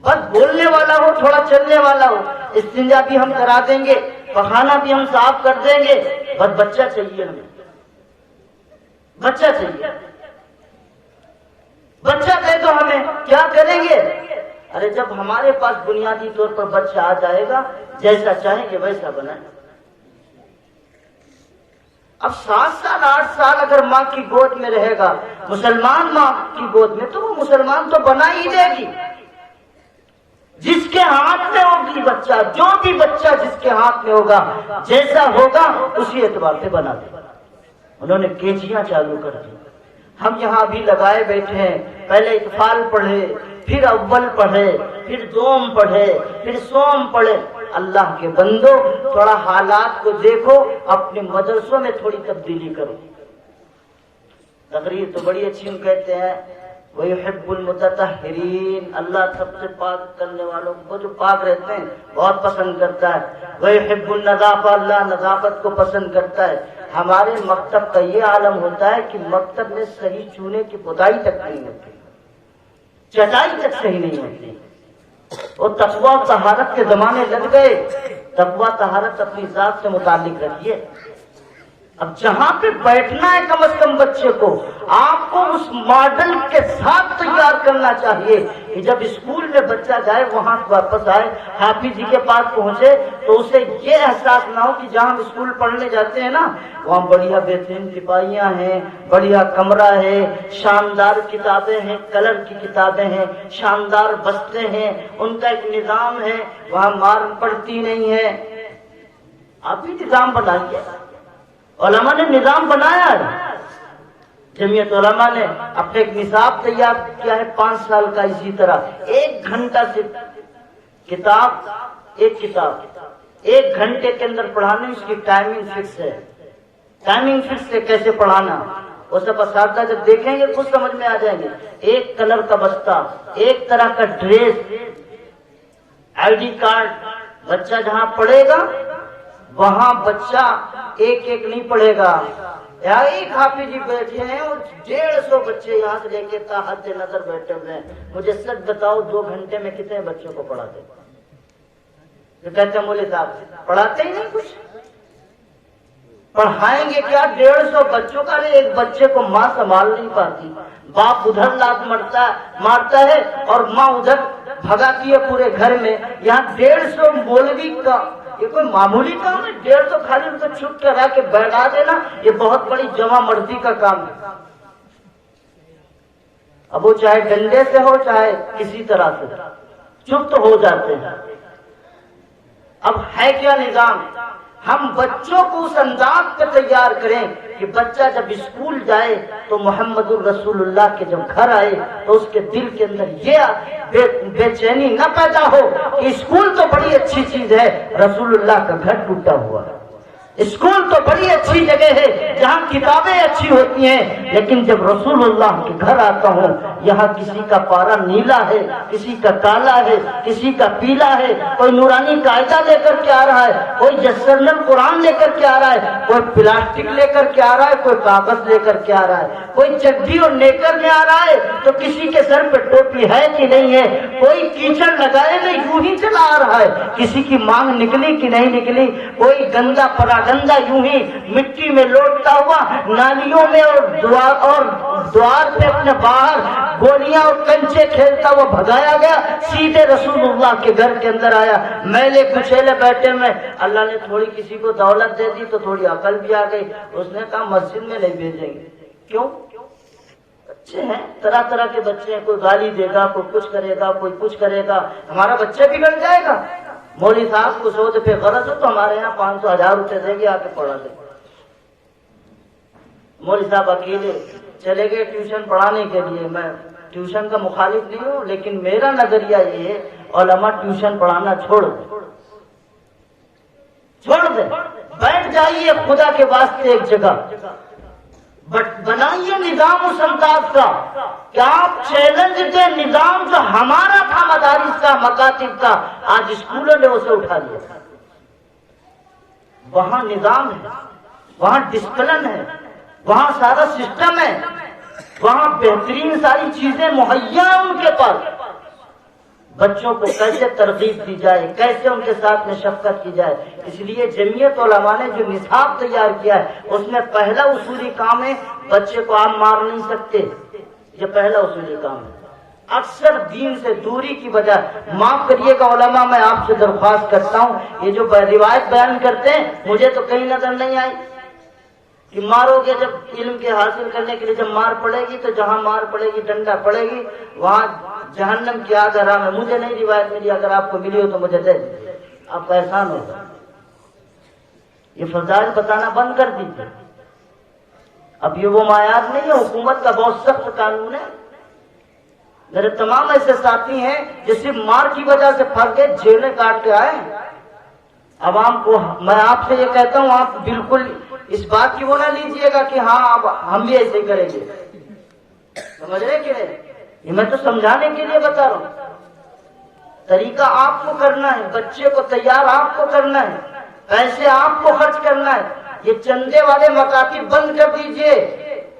بس بولنے والا ہو تھوڑا چلنے والا ہو، استنجا بھی ہم کرا دیں گے، پخانا بھی ہم صاف کر دیں گے، بس بچہ چاہیے ہمیں، بچہ چاہیے، بچہ دے دو ہمیں، کیا کریں گے؟ ارے جب ہمارے پاس بنیادی طور پر بچہ آ جائے گا جیسا چاہیں گے ویسا بنائیں۔ اب 7 سال 8 سال اگر ماں کی گود میں رہے گا مسلمان ماں کی گود میں تو وہ مسلمان تو بنا ہی دے گی، جس کے ہاتھ میں ہوگی بچہ، جو بھی بچہ جس کے ہاتھ میں ہوگا جیسا ہوگا اسی اعتبار سے بنا دے۔ انہوں نے کیجیاں چالو کر دی، ہم یہاں بھی لگائے بیٹھے ہیں، پہلے اطفال پڑھے، پھر اول پڑھے، پھر دوم پڑھے، پھر سوم پڑھے۔ اللہ کے بندو تھوڑا حالات کو دیکھو، اپنے مدرسوں میں تھوڑی تبدیلی کرو۔ تقریر تو بڑی اچھی ہم کہتے ہیں وَيُحِبُّ الْمُتَطَهِّرِينَ، اللہ سب سے پاک کرنے والوں کو جو پاک رہتے ہیں بہت پسند کرتا ہے۔ وَيُحِبُّ النَّظَافَةَ، اللہ نظافت کو پسند کرتا ہے۔ ہمارے مکتب کا یہ عالم ہوتا ہے کہ مکتب میں صحیح چونے کی پتائی تک نہیں ہوتی، چٹائی تک صحیح نہیں ہوتی۔ اور تقویٰ طہارت کے زمانے لگ گئے، تقویٰ طہارت اپنی ذات سے متعلق رکھیے، اب جہاں پہ بیٹھنا ہے کم از کم بچے کو آپ کو اس ماڈل کے ساتھ تیار کرنا چاہیے کہ جب اسکول میں بچہ جائے وہاں واپس آئے حافظ جی کے پاس پہنچے تو اسے یہ احساس نہ ہو کہ جہاں ہم اسکول پڑھنے جاتے ہیں نا وہاں بڑھیا بہترین تپائیاں ہیں، بڑھیا کمرہ ہے، شاندار کتابیں ہیں، کلر کی کتابیں ہیں، شاندار بستے ہیں، ان کا ایک نظام ہے، وہاں مار پڑتی نہیں ہے۔ آپ بھی نظام بنائیے، علماء نے نظام بنایا ہے۔ جمعیت علماء نے اپنے ایک نصاب تیار کیا ہے 5 سال کا، اسی طرح 1 گھنٹہ سے ایک کتاب 1 گھنٹے کے اندر پڑھانے، اس کی ٹائمنگ فکس ہے، ٹائمنگ فکس ہے کیسے پڑھانا۔ وہ سب اساتذہ جب دیکھیں گے خود سمجھ میں آ جائیں گے۔ 1 کلر کا بستہ، 1 طرح کا ڈریس، ID کارڈ، بچہ جہاں پڑھے گا وہاں بچہ ایک نہیں پڑھے گا۔ ایک حافظ جی بیٹھے ہیں اور 150 بچے یہاں سے لے کے تا حد نظر بیٹھے ہوئے ہیں۔ مجھے سچ بتاؤ 2 گھنٹے میں کتنے بچوں کو پڑھاتے؟ تو کہتے ہیں مولوی صاحب پڑھاتے ہی نہیں، کچھ پڑھائیں گے کیا؟ 150 بچوں کا، ایک بچے کو ماں سنبھال نہیں پاتی، باپ ادھر لات مارتا ہے اور ماں ادھر بھگاتی ہے پورے گھر میں۔ یہاں 150 مولوی کا یہ کوئی معمولی کام ہے؟ 150 خالی ان کو چھپ کے رہ کے بیٹھا دینا یہ بہت بڑی جمع مردی کا کام ہے۔ اب وہ چاہے ڈنڈے سے ہو چاہے کسی طرح سے چپ تو ہو جاتے ہیں۔ اب ہے کیا نظام؟ ہم بچوں کو اس انداز پہ تیار کریں کہ بچہ جب اسکول جائے تو محمد الرسول اللہ کے جب گھر آئے تو اس کے دل کے اندر یہ بے چینی نہ پیدا ہو کہ اسکول تو بڑی اچھی چیز ہے، رسول اللہ کا گھر ٹوٹا ہوا ہے۔ اسکول تو بڑی اچھی جگہ ہے جہاں کتابیں اچھی ہوتی ہیں، لیکن جب رسول اللہ کے گھر آتا ہوں یہاں کسی کا پارا نیلا ہے، کسی کا کالا ہے، کسی کا پیلا ہے، کوئی نورانی قاعدہ لے کر کے آ رہا ہے، کوئی جسرنل قرآن لے کر کے آ رہا ہے، کوئی پلاسٹک لے کر کے آ رہا ہے، کوئی کاغذ لے کر کے آ رہا ہے، کوئی چڈی اور نیکر میں آ رہا ہے تو کسی کے سر پہ ٹوپی ہے کہ نہیں ہے، کوئی کیچڑ لگائے میں یوں ہی چلا آ رہا ہے، کسی کی مانگ نکلی کہ نہیں نکلی، کوئی گندا گندا یوں ہی مٹی میں لوٹتا ہوا نالیوں میں اور دوار پہ اپنے باہر گولیاں اور کنچے کھیلتا ہوا بھگایا گیا، سیدھے رسول اللہ کے گھر کے اندر آیا، میلے کچیلے بیٹھے میں۔ اللہ نے تھوڑی کسی کو دولت دے دی تو تھوڑی عقل بھی آ گئی، اس نے کہا مسجد میں نہیں بھیجیں گے۔ کیوں؟ بچے ہیں، طرح طرح کے بچے ہیں، کوئی گالی دے گا، کوئی کچھ کرے گا، کوئی کچھ کرے گا، ہمارا بچہ بگڑ جائے گا۔ مولوی صاحب کو سود پہ غرض ہو تو ہمارے یہاں 500-1000 روپے دے گے، آ کے پڑھا دے۔ مولوی صاحب اکیلے چلے گئے ٹیوشن پڑھانے کے لیے۔ میں ٹیوشن کا مخالف نہیں ہوں، لیکن میرا نظریہ یہ ہے علماء ٹیوشن پڑھانا چھوڑ دیں، بیٹھ جائیے خدا کے واسطے ایک جگہ، بنائیے نظام اس انداز کا کہ آپ چیلنج دیں، نظام جو ہمارا تھا مدارس کا مکاتب کا آج اسکولوں نے اسے اٹھا لیا۔ وہاں نظام ہے، وہاں ڈسپلن ہے، وہاں سارا سسٹم ہے، وہاں بہترین ساری چیزیں مہیا ہیں ان کے پاس۔ بچوں کو کیسے ترغیب دی جائے، کیسے ان کے ساتھ میں شفقت کی جائے۔ اس لیے جمعیت علماء نے جو نصاب تیار کیا ہے اس میں پہلا اصولی کام ہے بچے کو آپ مار نہیں سکتے، یہ پہلا اصولی کام ہے۔ اکثر دین سے دوری کی وجہ، معاف کریے گا علماء میں آپ سے درخواست کرتا ہوں، یہ جو روایت بیان کرتے ہیں مجھے تو کہیں نظر نہیں آئی کہ مارو گے جب علم کے حاصل کرنے کے لیے جب مار پڑے گی تو جہاں مار پڑے گی ڈنڈا پڑے گی وہاں جہنم کی آگ حرام ہے۔ مجھے نہیں روایت ملی، اگر آپ کو ملی ہو تو مجھے دے دیں، آپ کا احسان ہوگا۔ یہ فضائل بتانا بند کر دیجیے۔ اب یہ وہ معیار نہیں ہے، حکومت کا بہت سخت قانون ہے۔ میرے تمام ایسے ساتھی ہیں جو صرف مار کی وجہ سے پھنس گئے، جیلیں کاٹ کے آئے۔ عوام کو میں آپ سے یہ کہتا ہوں، آپ بالکل اس بات کی وہ نہ لیجئے گا کہ ہاں اب ہم بھی ایسے کریں گے، سمجھ رہے کہ نہیں؟ یہ میں تو سمجھانے کے لیے بتا رہا ہوں۔ طریقہ آپ کو کرنا ہے، بچے کو تیار آپ کو کرنا ہے، پیسے آپ کو خرچ کرنا ہے۔ یہ چندے والے مکاتب بند کر دیجئے۔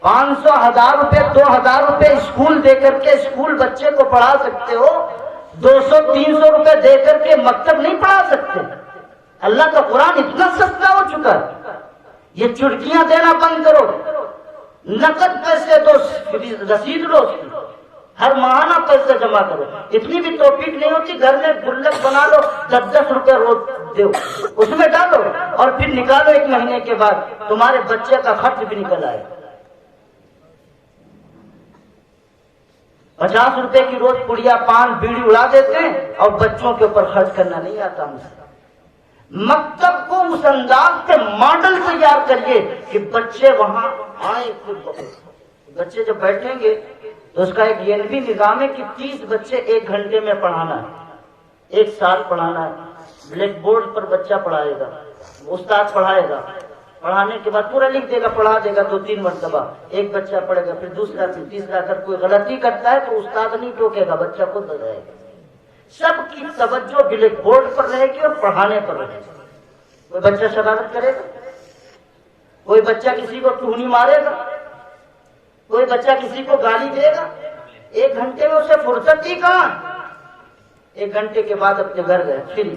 500 1000 روپے 2000 روپے اسکول دے کر کے اسکول بچے کو پڑھا سکتے ہو، 200 300 روپے دے کر کے مکتب نہیں پڑھا سکتے۔ اللہ کا قرآن اتنا سستا ہو چکا ہے، یہ چٹکیاں دینا بند کرو، نقد پیسے دو، رسید لو، ہر ماہانہ پیسے جمع کرو۔ اتنی بھی توفیق نہیں ہوتی، گھر میں گلک بنا لو، 10 روپے روز دو، اس میں ڈالو اور پھر نکالو 1 مہینے کے بعد، تمہارے بچے کا خرچ بھی نکل آئے۔ 50 روپے کی روز پڑیا پان بیڑی اڑا دیتے ہیں اور بچوں کے اوپر خرچ کرنا نہیں آتا ہم سے۔ مکتب کو اس انداز سے ماڈل تیار کریے کہ بچے وہاں آئیں، بچے جب بیٹھیں گے تو اس کا ایک یہ بھی نظام ہے کہ 30 بچے 1 گھنٹے میں پڑھانا ہے، 1 سال پڑھانا ہے۔ بلیک بورڈ پر بچہ پڑھائے گا، استاد پڑھائے گا، پڑھانے کے بعد پورا لکھ دے گا، پڑھا دے گا 2-3 مرتبہ، ایک بچہ پڑھے گا، پھر دوسرا، پھر تیسرا۔ اگر کوئی غلطی کرتا ہے تو استاد نہیں ٹوکے گا، بچہ خود بتائے گا۔ سب کی توجہ بلیک بورڈ پر رہے گی اور پڑھانے پر رہے گی۔ کوئی بچہ شرارت کرے گا، کوئی بچہ کسی کو ٹہنی مارے گا، کوئی بچہ کسی کو گالی دے گا، 1 گھنٹے میں اسے فرصت ہی کہاں؟ 1 گھنٹے کے بعد اپنے گھر گئے فری۔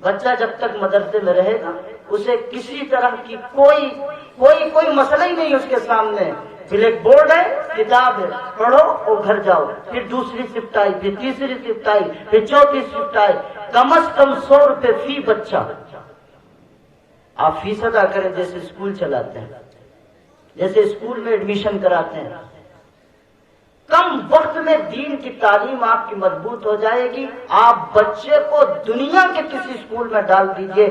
بچہ جب تک مدرسے میں رہے گا اسے کسی طرح کی کوئی مسئلہ ہی نہیں اس کے سامنے۔ بلیک بورڈ ہے، کتاب ہے، پڑھو اور گھر جاؤ۔ پھر دوسری شفٹ آئی، پھر تیسری شفٹ آئی، پھر چوتھی شفٹ آئی۔ کم از کم 100 روپے فی بچہ آپ فیس ادا کریں، جیسے اسکول چلاتے ہیں، جیسے اسکول میں ایڈمیشن کراتے ہیں۔ کم وقت میں دین کی تعلیم آپ کی مضبوط ہو جائے گی۔ آپ بچے کو دنیا کے کسی اسکول میں ڈال دیجئے،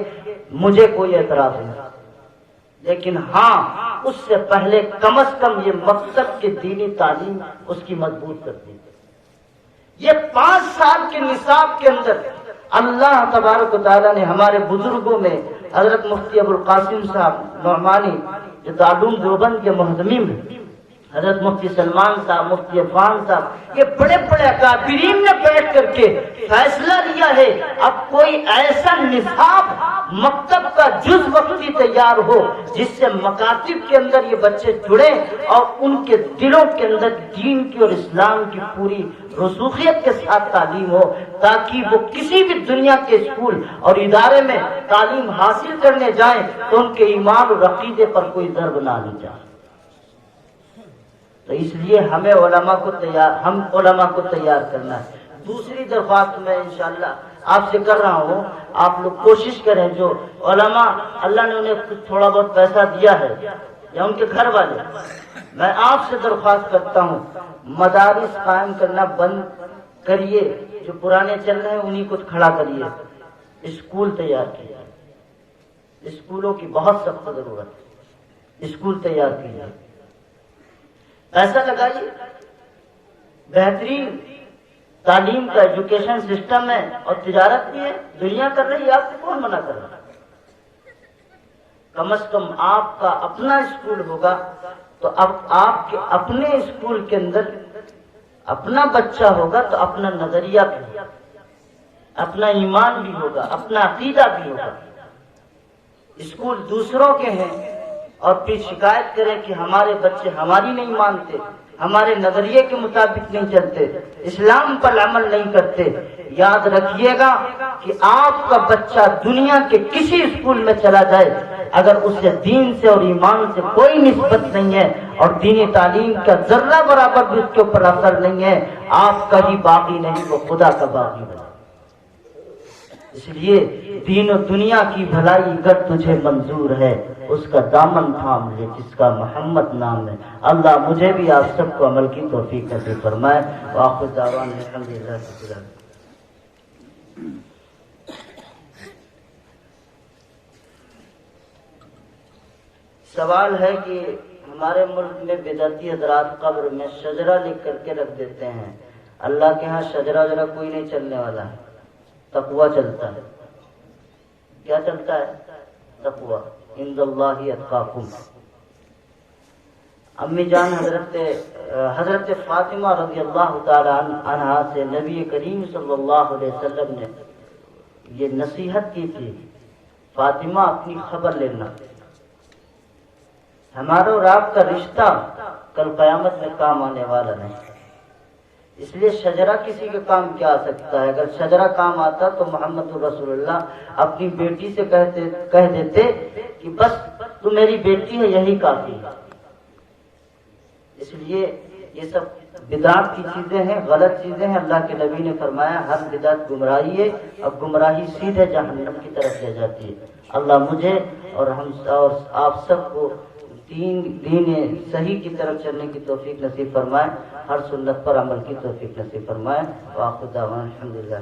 مجھے کوئی اعتراض نہیں، لیکن ہاں اس سے پہلے کم از کم یہ مقصد کی دینی تعلیم اس کی مضبوط کر دیجیے۔ یہ 5 سال کے نصاب کے اندر اللہ تبارک و تعالیٰ نے ہمارے بزرگوں میں حضرت مفتی ابو القاسم صاحب نعمانی جو دارالعلوم دیوبند کے محتمم ہیں، حضرت مفتی سلمان صاحب، مفتی عفان صاحب، یہ بڑے بڑے اکابرین نے بیٹھ کر کے فیصلہ لیا ہے اب کوئی ایسا نصاب مکتب کا جز وقتی تیار ہو جس سے مکاتب کے اندر یہ بچے جڑیں اور ان کے دلوں کے اندر دین کی اور اسلام کی پوری رسوخیت کے ساتھ تعلیم ہو، تاکہ وہ کسی بھی دنیا کے اسکول اور ادارے میں تعلیم حاصل کرنے جائیں تو ان کے ایمان اور عقیدے پر کوئی ضرب نہ لی جائے۔ تو اس لیے ہمیں علماء کو تیار کرنا ہے۔ دوسری درخواست میں انشاءاللہ آپ سے کر رہا ہوں، آپ لوگ کوشش کریں، جو علماء اللہ نے انہیں تھوڑا بہت پیسہ دیا ہے یا ان کے گھر والے، میں آپ سے درخواست کرتا ہوں مدارس قائم کرنا بند کریے، جو پرانے چل رہے ہیں انہیں کو کھڑا کریے، اسکول تیار کیجیے۔ اسکولوں کی بہت سخت ضرورت ہے، اسکول تیار کیجیے، پیسہ لگائیے۔ بہترین تعلیم کا ایجوکیشن سسٹم ہے اور تجارت بھی ہے، دنیا کر رہی ہے، آپ کو کون منع کر رہا ہے؟ کم از کم آپ کا اپنا اسکول ہوگا تو اب آپ کے اپنے اسکول کے اندر اپنا بچہ ہوگا تو اپنا نظریہ بھی ہوگا، اپنا ایمان بھی ہوگا، اپنا عقیدہ بھی ہوگا۔ اسکول دوسروں کے ہیں اور پھر شکایت کریں کہ ہمارے بچے ہماری نہیں مانتے، ہمارے نظریے کے مطابق نہیں چلتے، اسلام پر عمل نہیں کرتے۔ یاد رکھیے گا کہ آپ کا بچہ دنیا کے کسی اسکول میں چلا جائے، اگر اسے دین سے اور ایمان سے کوئی نسبت نہیں ہے اور دینی تعلیم کا ذرہ برابر بھی اس کے اوپر اثر نہیں ہے، آپ کا ہی باغی نہیں، وہ خدا کا باغی بنے۔ اس لیے دین و دنیا کی بھلائی اگر تجھے منظور ہے، اس کا دامن تھام لے جس کا محمد نام ہے۔ اللہ مجھے بھی آپ سب کو عمل کی توفیق نصیب فرمائے۔ وآخر دعوانا الحمدللہ رب العالمین۔ سوال ہے کہ ہمارے ملک میں بدعتی حضرات قبر میں شجرہ لکھ کر کے رکھ دیتے ہیں، اللہ کے ہاں شجرہ کوئی نہیں چلنے والا ہے، تقویٰ چلتا ہے۔ کیا چلتا ہے؟ تقویٰ۔ عند اللہ اتقاکم۔ امی جان حضرت فاطمہ رضی اللہ تعالی عنہا سے نبی کریم صلی اللہ علیہ وسلم نے یہ نصیحت کی تھی، فاطمہ اپنی خبر لینا، ہمارا اور آپ کا رشتہ کل قیامت میں کام آنے والا نہیں، اس لیے شجرہ کسی کے کام کیا آ سکتا ہے؟ اگر شجرہ کام آتا تو محمد رسول اللہ اپنی بیٹی سے کہہ دیتے کہ بس تو میری بیٹی ہے یہی کافی ہے۔ اس لیے یہ سب بدعت کی چیزیں ہیں، غلط چیزیں ہیں۔ اللہ کے نبی نے فرمایا ہر بدعت گمراہی ہے، اور گمراہی سیدھے جہنم کی طرف لے جاتی ہے۔ اللہ مجھے اور ہم اور آپ سب کو دین صحیح کی طرف چلنے کی توفیق نصیب فرمائے، ہر سنت پر عمل کی توفیق نصیب فرمائے۔ وآخر دعوانا الحمدللہ۔